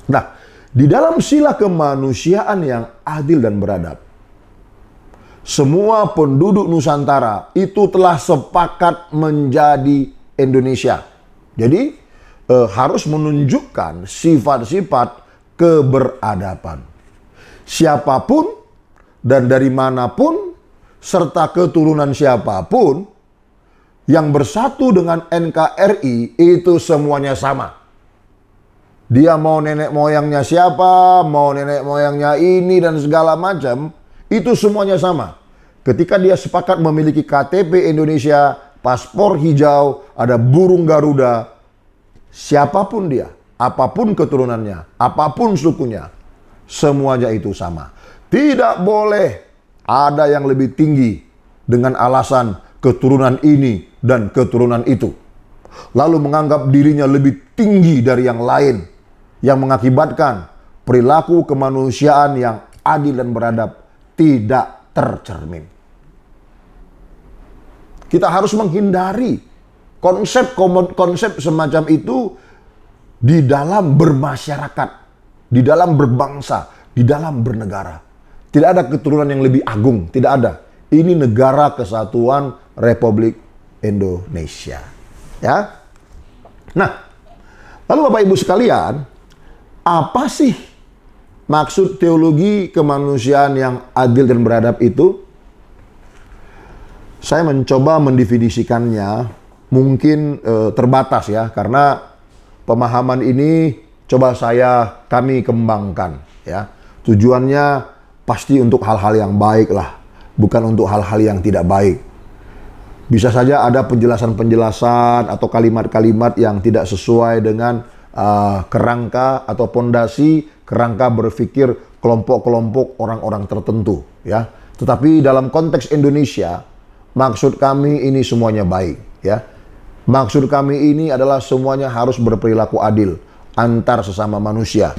Nah, di dalam sila kemanusiaan yang adil dan beradab, semua penduduk Nusantara itu telah sepakat menjadi Indonesia. Jadi, harus menunjukkan sifat-sifat keberadaban. Siapapun dan dari manapun, serta keturunan siapapun yang bersatu dengan NKRI itu semuanya sama. Dia mau nenek moyangnya siapa, mau nenek moyangnya ini dan segala macam, itu semuanya sama. Ketika dia sepakat memiliki KTP Indonesia, paspor hijau, ada burung Garuda, siapapun dia, apapun keturunannya, apapun sukunya, semuanya itu sama. Tidak boleh ada yang lebih tinggi dengan alasan keturunan ini dan keturunan itu, lalu menganggap dirinya lebih tinggi dari yang lain, yang mengakibatkan perilaku kemanusiaan yang adil dan beradab tidak tercermin. Kita harus menghindari konsep semacam itu di dalam bermasyarakat, di dalam berbangsa, di dalam bernegara. Tidak ada keturunan yang lebih agung, tidak ada. Ini negara kesatuan Republik Indonesia. Ya. Nah, lalu Bapak Ibu sekalian, apa sih maksud teologi kemanusiaan yang adil dan beradab itu? Saya mencoba mendefinisikannya, mungkin terbatas ya, karena pemahaman ini coba kami kembangkan ya. Tujuannya pasti untuk hal-hal yang baik lah, bukan untuk hal-hal yang tidak baik. Bisa saja ada penjelasan-penjelasan atau kalimat-kalimat yang tidak sesuai dengan kerangka atau pondasi kerangka berpikir kelompok-kelompok orang-orang tertentu ya. Tetapi dalam konteks Indonesia, maksud kami ini semuanya baik ya. Maksud kami ini adalah semuanya harus berperilaku adil antar sesama manusia.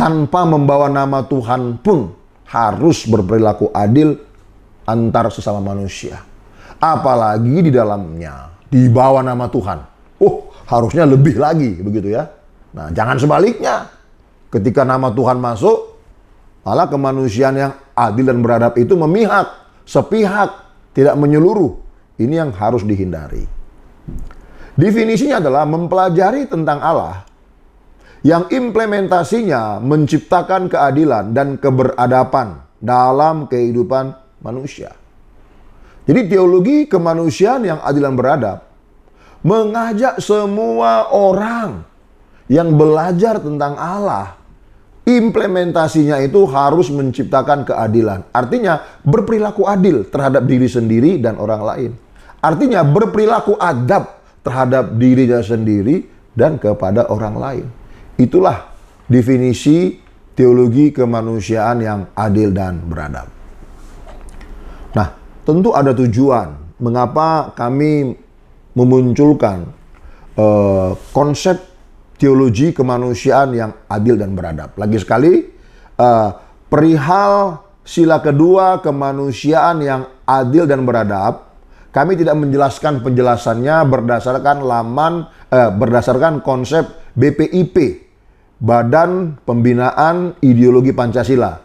tanpa membawa nama Tuhan pun harus berperilaku adil antar sesama manusia. Apalagi di dalamnya dibawa nama Tuhan. Harusnya lebih lagi begitu ya. Nah, jangan sebaliknya. Ketika nama Tuhan masuk, malah kemanusiaan yang adil dan beradab itu memihak, sepihak, tidak menyeluruh. Ini yang harus dihindari. Definisinya adalah mempelajari tentang Allah yang implementasinya menciptakan keadilan dan keberadaban dalam kehidupan manusia. Jadi teologi kemanusiaan yang adil dan beradab mengajak semua orang yang belajar tentang Allah, implementasinya itu harus menciptakan keadilan. Artinya berperilaku adil terhadap diri sendiri dan orang lain. Artinya berperilaku adab terhadap dirinya sendiri dan kepada orang lain. Itulah definisi teologi kemanusiaan yang adil dan beradab. Nah, tentu ada tujuan mengapa kami memunculkan konsep teologi kemanusiaan yang adil dan beradab. Lagi sekali, perihal sila kedua kemanusiaan yang adil dan beradab, kami tidak menjelaskan penjelasannya berdasarkan konsep BPIP, Badan Pembinaan Ideologi Pancasila.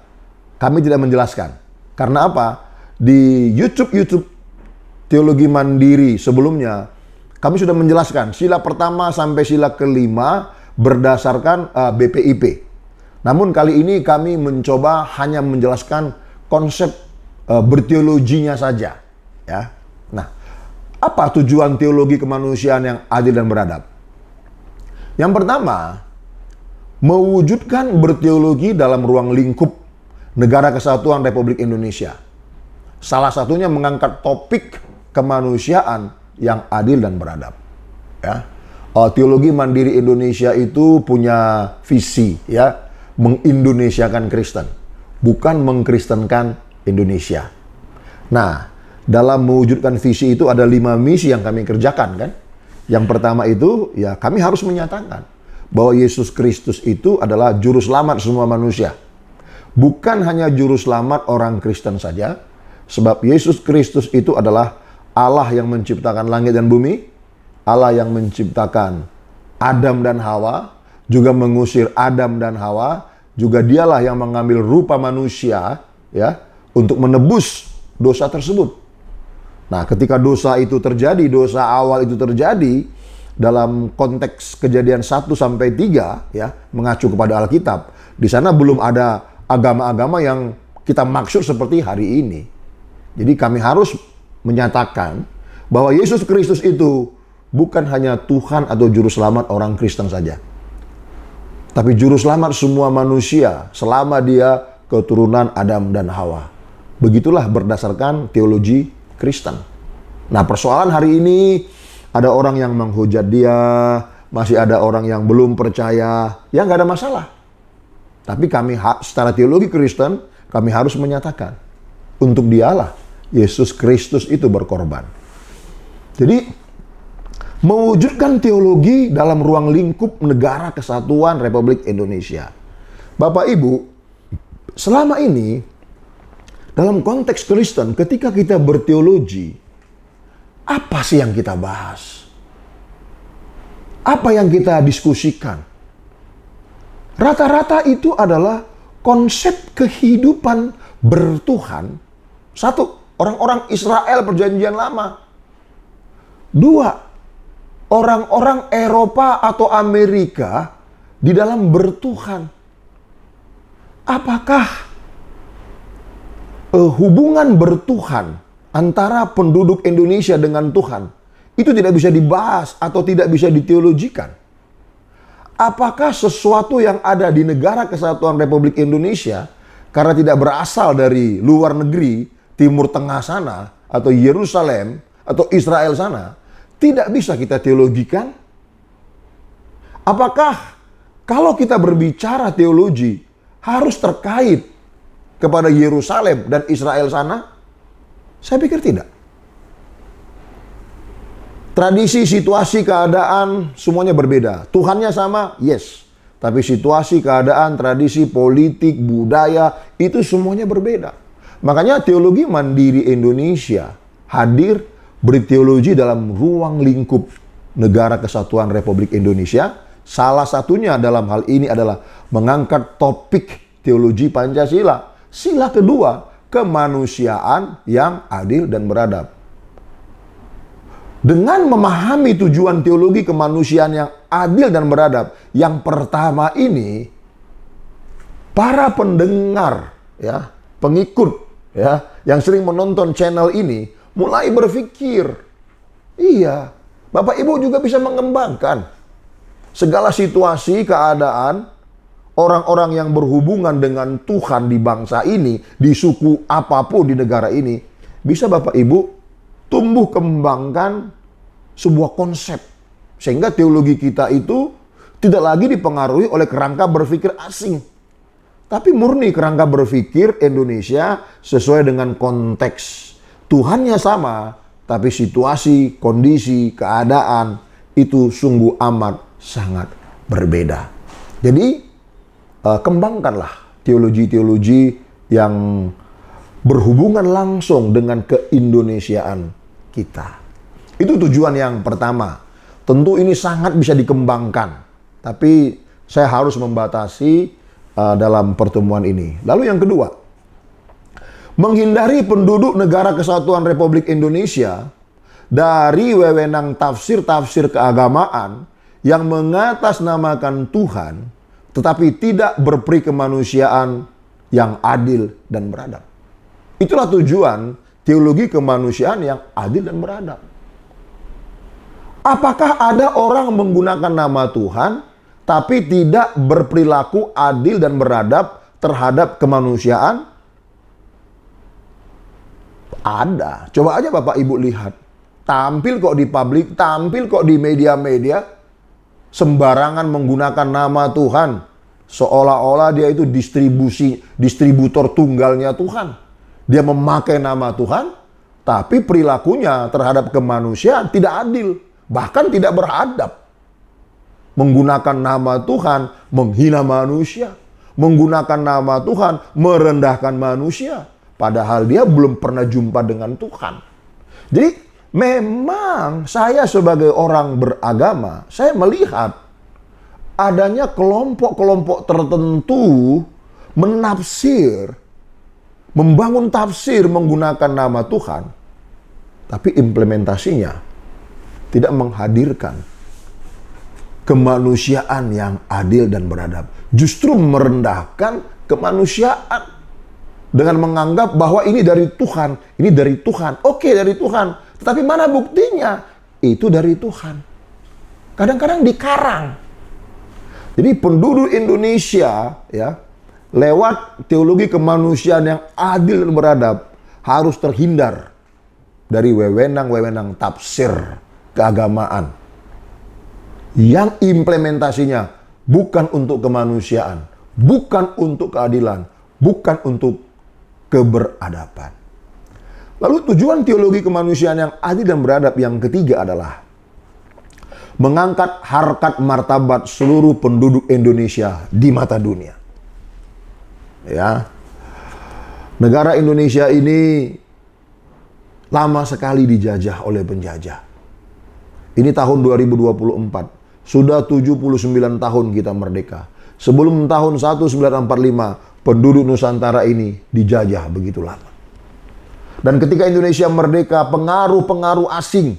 Kami tidak menjelaskan. Karena apa? Di YouTube Teologi Mandiri sebelumnya, kami sudah menjelaskan sila pertama sampai sila kelima berdasarkan BPIP. Namun kali ini kami mencoba hanya menjelaskan konsep berteologinya saja. Ya. Nah, apa tujuan teologi kemanusiaan yang adil dan beradab? Yang pertama, mewujudkan berteologi dalam ruang lingkup Negara Kesatuan Republik Indonesia. Salah satunya mengangkat topik kemanusiaan yang adil dan beradab. Ya. Teologi Mandiri Indonesia itu punya visi, ya, mengindonesiakan Kristen, bukan mengkristenkan Indonesia. Nah, dalam mewujudkan visi itu ada 5 misi yang kami kerjakan, kan? Yang pertama itu, ya, kami harus menyatakan bahwa Yesus Kristus itu adalah juru selamat semua manusia. Bukan hanya juru selamat orang Kristen saja, sebab Yesus Kristus itu adalah Allah yang menciptakan langit dan bumi, Allah yang menciptakan Adam dan Hawa, juga mengusir Adam dan Hawa, juga dialah yang mengambil rupa manusia, ya, untuk menebus dosa tersebut. Nah, ketika dosa itu terjadi, dosa awal itu terjadi dalam konteks Kejadian 1 sampai 3, ya, mengacu kepada Alkitab. Di sana belum ada agama-agama yang kita maksud seperti hari ini. Jadi kami harus menyatakan bahwa Yesus Kristus itu bukan hanya Tuhan atau juru selamat orang Kristen saja, tapi juru selamat semua manusia selama dia keturunan Adam dan Hawa. Begitulah berdasarkan teologi Kristen. Nah, persoalan hari ini ada orang yang menghujat dia, masih ada orang yang belum percaya, ya nggak ada masalah. Tapi kami secara teologi Kristen, kami harus menyatakan untuk dialah Yesus Kristus itu berkorban. Jadi, mewujudkan teologi dalam ruang lingkup Negara Kesatuan Republik Indonesia. Bapak Ibu, selama ini dalam konteks Kristen, ketika kita berteologi, apa sih yang kita bahas? Apa yang kita diskusikan? Rata-rata itu adalah konsep kehidupan bertuhan. 1. Orang-orang Israel perjanjian lama. 2. Orang-orang Eropa atau Amerika di dalam bertuhan. Apakah hubungan bertuhan antara penduduk Indonesia dengan Tuhan itu tidak bisa dibahas atau tidak bisa diteologikan? Apakah sesuatu yang ada di Negara Kesatuan Republik Indonesia karena tidak berasal dari luar negeri, Timur Tengah sana, atau Yerusalem, atau Israel sana, tidak bisa kita teologikan? Apakah kalau kita berbicara teologi harus terkait kepada Yerusalem dan Israel sana? Saya pikir tidak. Tradisi, situasi, keadaan semuanya berbeda. Tuhannya sama? Yes. tapi situasi, keadaan, tradisi, politik, budaya, itu semuanya berbeda. Makanya teologi mandiri Indonesia hadir berteologi dalam ruang lingkup Negara Kesatuan Republik Indonesia. Salah satunya dalam hal ini adalah mengangkat topik teologi Pancasila. Sila kedua, kemanusiaan yang adil dan beradab. Dengan memahami tujuan teologi kemanusiaan yang adil dan beradab, yang pertama ini, para pendengar, ya, pengikut, ya, yang sering menonton channel ini, mulai berpikir, iya, Bapak Ibu juga bisa mengembangkan segala situasi, keadaan, orang-orang yang berhubungan dengan Tuhan di bangsa ini, di suku apapun di negara ini, bisa Bapak Ibu tumbuh kembangkan sebuah konsep. Sehingga teologi kita itu tidak lagi dipengaruhi oleh kerangka berpikir asing. Tapi murni kerangka berpikir Indonesia sesuai dengan konteks. Tuhannya sama, tapi situasi, kondisi, keadaan itu sungguh amat sangat berbeda. Jadi kembangkanlah teologi-teologi yang berhubungan langsung dengan keindonesiaan kita. Itu tujuan yang pertama. Tentu ini sangat bisa dikembangkan, tapi saya harus membatasi dalam pertemuan ini. Lalu yang kedua, menghindari penduduk Negara Kesatuan Republik Indonesia dari wewenang tafsir-tafsir keagamaan yang mengatasnamakan Tuhan, tetapi tidak berperi kemanusiaan yang adil dan beradab. Itulah tujuan teologi kemanusiaan yang adil dan beradab. Apakah ada orang menggunakan nama Tuhan, tapi tidak berperilaku adil dan beradab terhadap kemanusiaan? Ada. Coba aja Bapak Ibu lihat. Tampil kok di publik, tampil kok di media-media, sembarangan menggunakan nama Tuhan. Seolah-olah dia itu distributor tunggalnya Tuhan. Dia memakai nama Tuhan, tapi perilakunya terhadap kemanusiaan tidak adil, bahkan tidak beradab. Menggunakan nama Tuhan, menghina manusia. Menggunakan nama Tuhan, merendahkan manusia. Padahal dia belum pernah jumpa dengan Tuhan. Jadi memang saya sebagai orang beragama, saya melihat adanya kelompok-kelompok tertentu menafsir, membangun tafsir menggunakan nama Tuhan, tapi implementasinya tidak menghadirkan kemanusiaan yang adil dan beradab. Justru merendahkan kemanusiaan dengan menganggap bahwa ini dari Tuhan, ini dari Tuhan. Oke, dari Tuhan. Tetapi mana buktinya? Itu dari Tuhan. Kadang-kadang dikarang. Jadi penduduk Indonesia, ya, lewat teologi kemanusiaan yang adil dan beradab, harus terhindar dari wewenang-wewenang tafsir keagamaan yang implementasinya bukan untuk kemanusiaan, bukan untuk keadilan, bukan untuk keberadaban. Lalu tujuan teologi kemanusiaan yang adil dan beradab yang ketiga adalah mengangkat harkat martabat seluruh penduduk Indonesia di mata dunia. Ya, negara Indonesia ini lama sekali dijajah oleh penjajah. Ini tahun 2024. Sudah 79 tahun kita merdeka. Sebelum tahun 1945, penduduk Nusantara ini dijajah begitu lama. Dan ketika Indonesia merdeka, pengaruh-pengaruh asing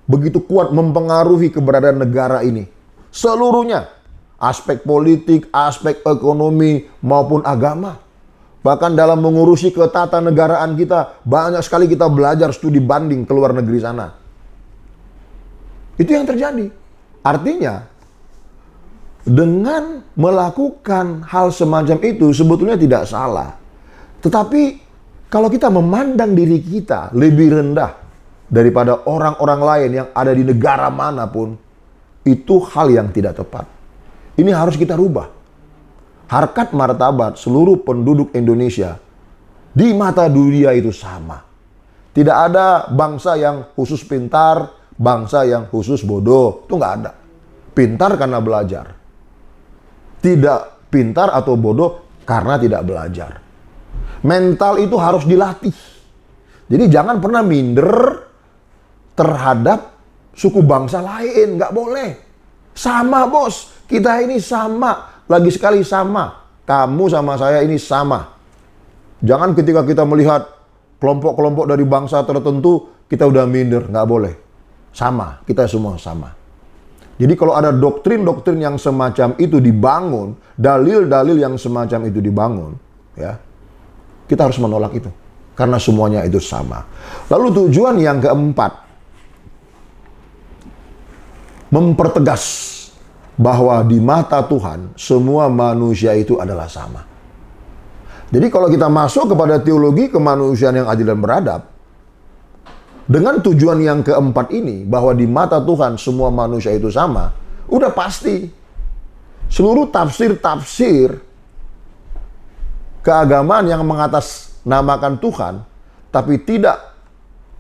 begitu kuat mempengaruhi keberadaan negara ini. Seluruhnya. Aspek politik, aspek ekonomi, maupun agama. Bahkan dalam mengurusi ketatanegaraan kita, banyak sekali kita belajar studi banding ke luar negeri sana. Itu yang terjadi. Artinya, dengan melakukan hal semacam itu sebetulnya tidak salah. Tetapi, kalau kita memandang diri kita lebih rendah daripada orang-orang lain yang ada di negara manapun, itu hal yang tidak tepat. Ini harus kita rubah. Harkat martabat seluruh penduduk Indonesia di mata dunia itu sama. Tidak ada bangsa yang khusus pintar, bangsa yang khusus bodoh. Itu nggak ada. Pintar karena belajar. tidak pintar atau bodoh karena tidak belajar. Mental itu harus dilatih. Jadi jangan pernah minder terhadap suku bangsa lain, nggak boleh. Sama bos, kita ini sama, lagi sekali sama. Kamu sama saya ini sama. Jangan ketika kita melihat kelompok-kelompok dari bangsa tertentu, kita udah minder, nggak boleh. Sama, kita semua sama. Jadi kalau ada doktrin-doktrin yang semacam itu dibangun, dalil-dalil yang semacam itu dibangun, ya, kita harus menolak itu. Karena semuanya itu sama. Lalu tujuan yang keempat, mempertegas bahwa di mata Tuhan, semua manusia itu adalah sama. Jadi kalau kita masuk kepada teologi kemanusiaan yang adil dan beradab, dengan tujuan yang keempat ini, bahwa di mata Tuhan semua manusia itu sama, udah pasti. Seluruh tafsir-tafsir keagamaan yang mengatasnamakan Tuhan, tapi tidak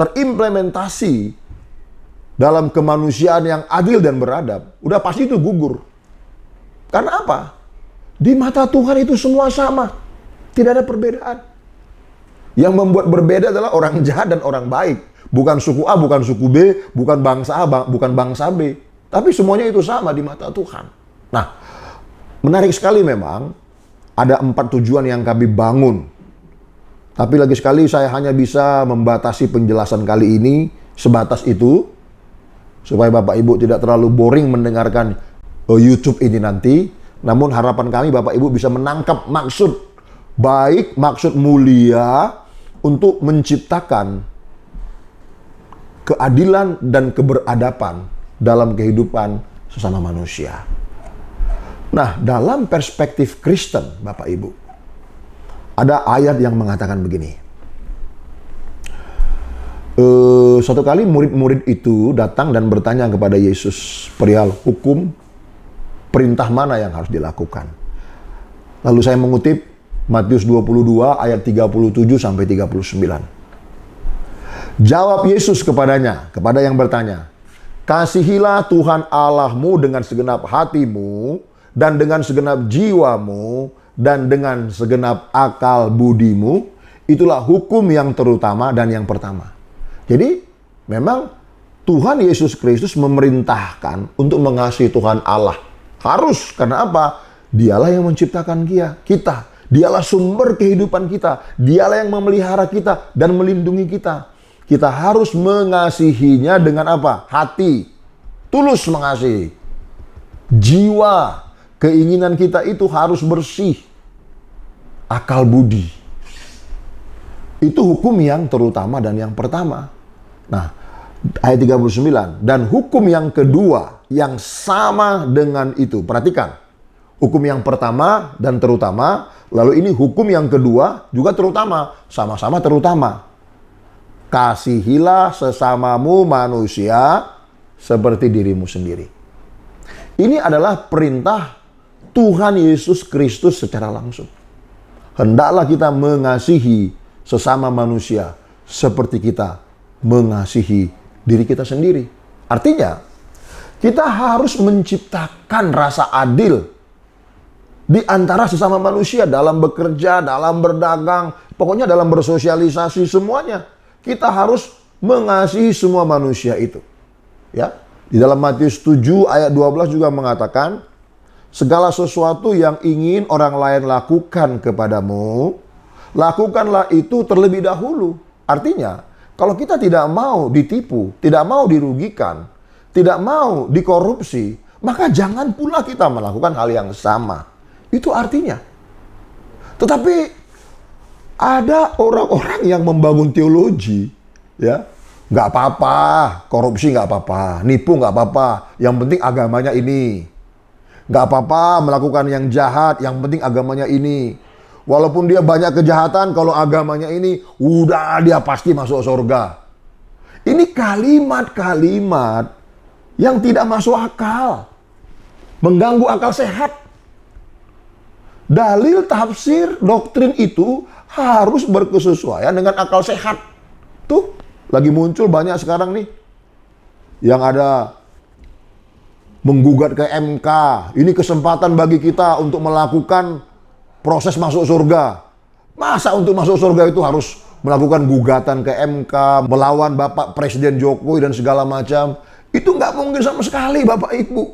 terimplementasi dalam kemanusiaan yang adil dan beradab, udah pasti itu gugur. Karena apa? Di mata Tuhan itu semua sama. Tidak ada perbedaan. Yang membuat berbeda adalah orang jahat dan orang baik. Bukan suku A, bukan suku B, bukan bangsa A, bukan bangsa B. Tapi semuanya itu sama di mata Tuhan. Nah, menarik sekali memang, ada 4 tujuan yang kami bangun. Tapi lagi sekali saya hanya bisa membatasi penjelasan kali ini sebatas itu, supaya Bapak Ibu tidak terlalu boring mendengarkan YouTube ini nanti. Namun harapan kami Bapak Ibu bisa menangkap maksud baik, maksud mulia untuk menciptakan keadilan dan keberadaban dalam kehidupan sesama manusia. Nah, dalam perspektif Kristen, Bapak Ibu, ada ayat yang mengatakan begini. Suatu kali murid-murid itu datang dan bertanya kepada Yesus perihal hukum, perintah mana yang harus dilakukan. Lalu saya mengutip Matius 22 ayat 37 sampai 39. Jawab Yesus kepadanya, kepada yang bertanya, kasihilah Tuhan Allahmu dengan segenap hatimu, dan dengan segenap jiwamu, dan dengan segenap akal budimu. Itulah hukum yang terutama dan yang pertama. Jadi, memang Tuhan Yesus Kristus memerintahkan untuk mengasihi Tuhan Allah. Harus, karena apa? Dialah yang menciptakan kita. Dialah sumber kehidupan kita. Dialah yang memelihara kita dan melindungi kita. Kita harus mengasihinya dengan apa? Hati. Tulus mengasihi. Jiwa. Keinginan kita itu harus bersih. Akal budi. Itu hukum yang terutama dan yang pertama. Nah, ayat 39. Dan hukum yang kedua yang sama dengan itu. Perhatikan. Hukum yang pertama dan terutama. Lalu ini hukum yang kedua juga terutama. Sama-sama terutama. Kasihilah sesamamu manusia seperti dirimu sendiri. Ini adalah perintah Tuhan Yesus Kristus secara langsung. Hendaklah kita mengasihi sesama manusia seperti kita mengasihi diri kita sendiri. Artinya, kita harus menciptakan rasa adil di antara sesama manusia dalam bekerja, dalam berdagang, pokoknya dalam bersosialisasi semuanya. Kita harus mengasihi semua manusia itu. Ya, di dalam Matius 7 ayat 12 juga mengatakan, segala sesuatu yang ingin orang lain lakukan kepadamu, lakukanlah itu terlebih dahulu. Artinya, kalau kita tidak mau ditipu, tidak mau dirugikan, tidak mau dikorupsi, maka jangan pula kita melakukan hal yang sama. Itu artinya. Tetapi ada orang-orang yang membangun teologi, ya, nggak apa-apa, korupsi nggak apa-apa, nipu nggak apa-apa, yang penting agamanya ini. Nggak apa-apa melakukan yang jahat, yang penting agamanya ini. Walaupun dia banyak kejahatan, kalau agamanya ini, udah dia pasti masuk surga. Ini kalimat-kalimat yang tidak masuk akal. Mengganggu akal sehat. Dalil, tafsir, doktrin itu harus berkesesuaian dengan akal sehat. Tuh, lagi muncul banyak sekarang nih. Yang ada menggugat ke MK. Ini kesempatan bagi kita untuk melakukan proses masuk surga. Masa untuk masuk surga itu harus melakukan gugatan ke MK, melawan Bapak Presiden Jokowi dan segala macam? Itu nggak mungkin sama sekali, Bapak Ibu.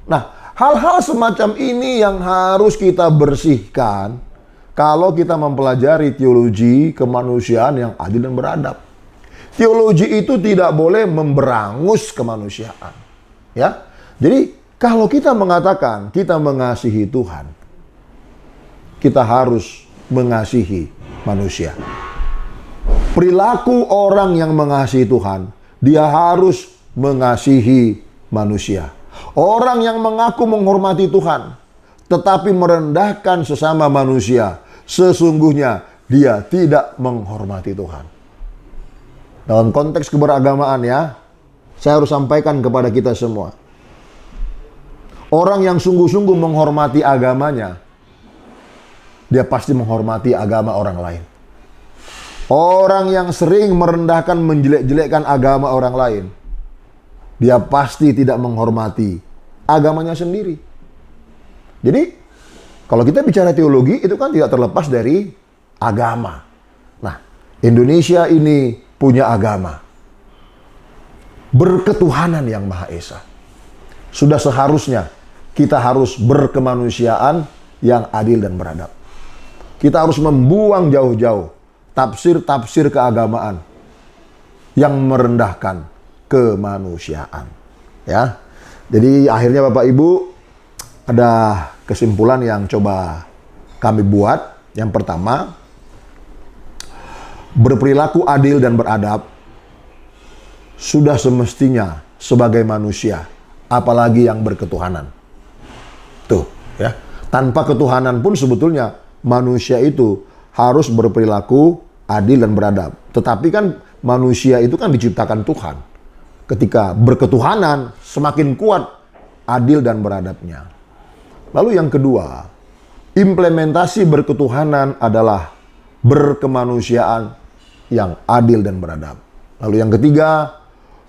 Nah, hal-hal semacam ini yang harus kita bersihkan kalau kita mempelajari teologi kemanusiaan yang adil dan beradab. Teologi itu tidak boleh memberangus kemanusiaan. Ya, jadi kalau kita mengatakan kita mengasihi Tuhan, kita harus mengasihi manusia. Perilaku orang yang mengasihi Tuhan, dia harus mengasihi manusia. Orang yang mengaku menghormati Tuhan, tetapi merendahkan sesama manusia, sesungguhnya dia tidak menghormati Tuhan. Dalam konteks keberagamaan ya, saya harus sampaikan kepada kita semua. Orang yang sungguh-sungguh menghormati agamanya, dia pasti menghormati agama orang lain. Orang yang sering merendahkan, menjelek-jelekkan agama orang lain, dia pasti tidak menghormati agamanya sendiri. Jadi, kalau kita bicara teologi, itu kan tidak terlepas dari agama. Nah, Indonesia ini punya agama berketuhanan yang Maha Esa. Sudah seharusnya kita harus berkemanusiaan yang adil dan beradab. Kita harus membuang jauh-jauh tafsir-tafsir keagamaan yang merendahkan kemanusiaan. Ya, jadi akhirnya Bapak Ibu ada kesimpulan yang coba kami buat. Yang pertama, berperilaku adil dan beradab sudah semestinya sebagai manusia, apalagi yang berketuhanan. Tuh, ya. Tanpa ketuhanan pun sebetulnya manusia itu harus berperilaku adil dan beradab. Tetapi kan manusia itu kan diciptakan Tuhan. Ketika berketuhanan, semakin kuat adil dan beradabnya. Lalu yang kedua, implementasi berketuhanan adalah berkemanusiaan yang adil dan beradab. Lalu yang ketiga,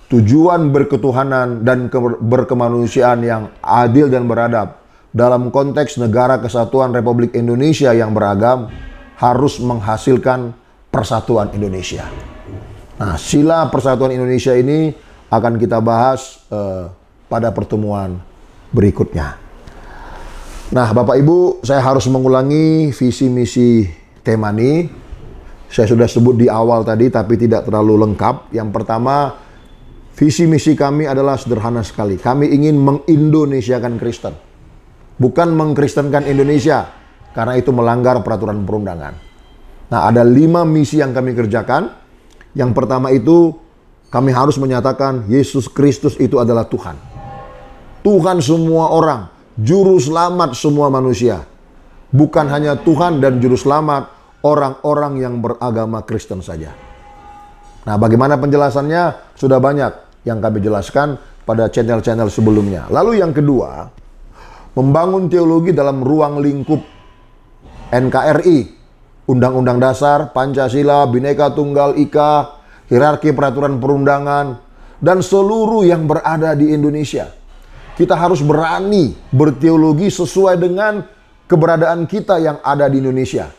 tujuan berketuhanan dan berkemanusiaan yang adil dan beradab dalam konteks Negara Kesatuan Republik Indonesia yang beragam harus menghasilkan persatuan Indonesia. Nah, sila persatuan Indonesia ini akan kita bahas pada pertemuan berikutnya. Nah, Bapak Ibu, saya harus mengulangi visi misi Temani. Saya sudah sebut di awal tadi, tapi tidak terlalu lengkap. Yang pertama, visi misi kami adalah sederhana sekali. Kami ingin mengindonesiakan Kristen. Bukan mengkristenkan Indonesia, karena itu melanggar peraturan perundangan. Nah, ada 5 misi yang kami kerjakan. Yang pertama itu, kami harus menyatakan Yesus Kristus itu adalah Tuhan. Tuhan semua orang, juru selamat semua manusia. Bukan hanya Tuhan dan juru selamat orang-orang yang beragama Kristen saja. Nah, bagaimana penjelasannya? Sudah banyak yang kami jelaskan pada channel-channel sebelumnya. Lalu yang kedua, membangun teologi dalam ruang lingkup NKRI, Undang-Undang Dasar, Pancasila, Bhinneka Tunggal Ika, hierarki peraturan perundangan, dan seluruh yang berada di Indonesia. Kita harus berani berteologi sesuai dengan keberadaan kita yang ada di Indonesia.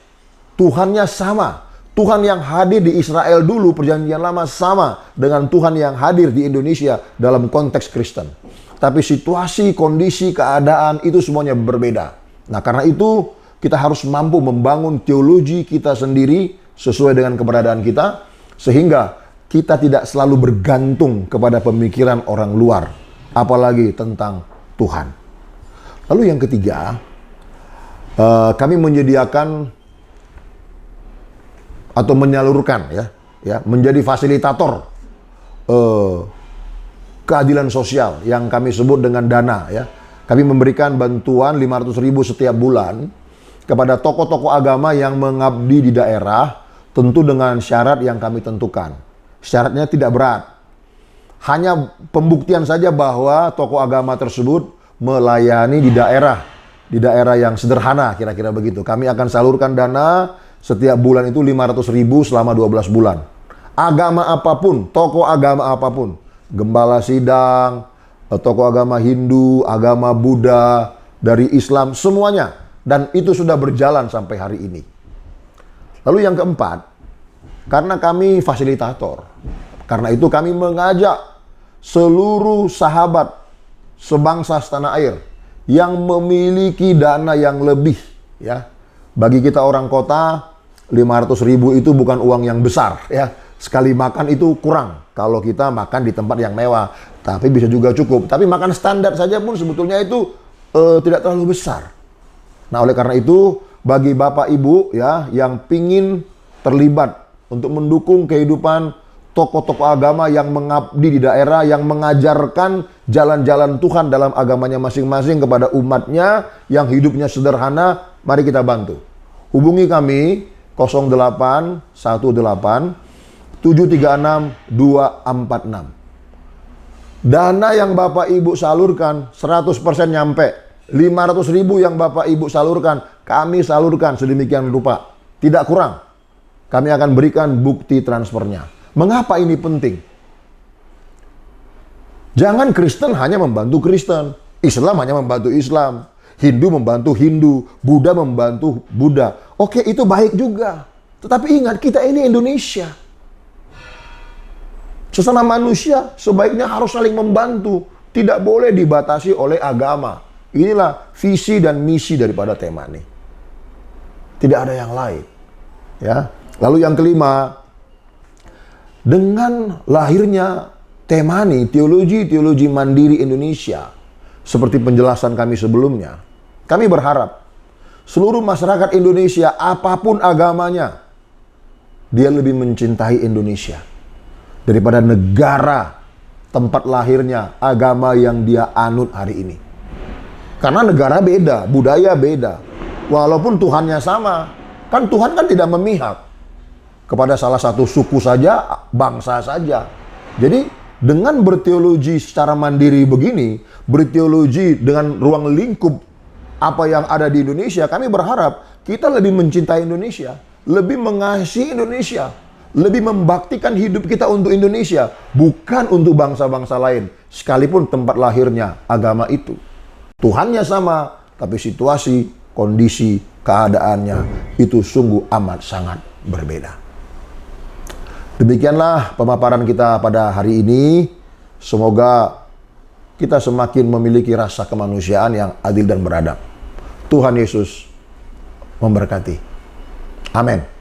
Tuhannya sama. Tuhan yang hadir di Israel dulu, perjanjian lama, sama dengan Tuhan yang hadir di Indonesia dalam konteks Kristen. Tapi situasi, kondisi, keadaan itu semuanya berbeda. Nah, karena itu kita harus mampu membangun teologi kita sendiri sesuai dengan keberadaan kita, sehingga kita tidak selalu bergantung kepada pemikiran orang luar, apalagi tentang Tuhan. Lalu yang ketiga, kami menyediakan atau menyalurkan ya menjadi fasilitator keadilan sosial yang kami sebut dengan dana ya. Kami memberikan bantuan 500.000 setiap bulan kepada tokoh-tokoh agama yang mengabdi di daerah, tentu dengan syarat yang kami tentukan. Syaratnya tidak berat. Hanya pembuktian saja bahwa tokoh agama tersebut melayani di daerah yang sederhana, kira-kira begitu. Kami akan salurkan dana setiap bulan itu 500.000 selama 12 bulan. Agama apapun, tokoh agama apapun, gembala sidang, tokoh agama Hindu, agama Buddha, dari Islam, semuanya. Dan itu sudah berjalan sampai hari ini. Lalu yang keempat, karena kami fasilitator, karena itu kami mengajak seluruh sahabat sebangsa setanah air yang memiliki dana yang lebih, ya. Bagi kita orang kota, 500.000 itu bukan uang yang besar, ya. Sekali makan itu kurang kalau kita makan di tempat yang mewah, tapi bisa juga cukup. Tapi makan standar saja pun sebetulnya itu tidak terlalu besar. Nah, oleh karena itu bagi Bapak Ibu, ya, yang pingin terlibat untuk mendukung kehidupan tokoh-tokoh agama yang mengabdi di daerah, yang mengajarkan jalan-jalan Tuhan dalam agamanya masing-masing kepada umatnya yang hidupnya sederhana, mari kita bantu. Hubungi kami 0818 736 246. Dana yang Bapak Ibu salurkan 100% nyampe. 500.000 yang Bapak Ibu salurkan, kami salurkan sedemikian rupa. Tidak kurang. Kami akan berikan bukti transfernya. Mengapa ini penting? Jangan Kristen hanya membantu Kristen, Islam hanya membantu Islam, Hindu membantu Hindu, Buddha membantu Buddha. Oke, itu baik juga. Tetapi ingat, kita ini Indonesia. Sesama manusia sebaiknya harus saling membantu. Tidak boleh dibatasi oleh agama. Inilah visi dan misi daripada tema ini. Tidak ada yang lain. Ya. Lalu yang kelima, dengan lahirnya tema ini, teologi mandiri Indonesia, seperti penjelasan kami sebelumnya, kami berharap seluruh masyarakat Indonesia, apapun agamanya, dia lebih mencintai Indonesia daripada negara tempat lahirnya agama yang dia anut hari ini. Karena negara beda, budaya beda. Walaupun Tuhannya sama, kan Tuhan kan tidak memihak kepada salah satu suku saja, bangsa saja. Jadi dengan berteologi secara mandiri begini, berteologi dengan ruang lingkup apa yang ada di Indonesia, kami berharap kita lebih mencintai Indonesia, lebih mengasihi Indonesia, lebih membaktikan hidup kita untuk Indonesia, bukan untuk bangsa-bangsa lain, sekalipun tempat lahirnya agama itu. Tuhannya sama, tapi situasi, kondisi, keadaannya itu sungguh amat sangat berbeda. Demikianlah pemaparan kita pada hari ini. Semoga kita semakin memiliki rasa kemanusiaan yang adil dan beradab. Tuhan Yesus memberkati. Amin.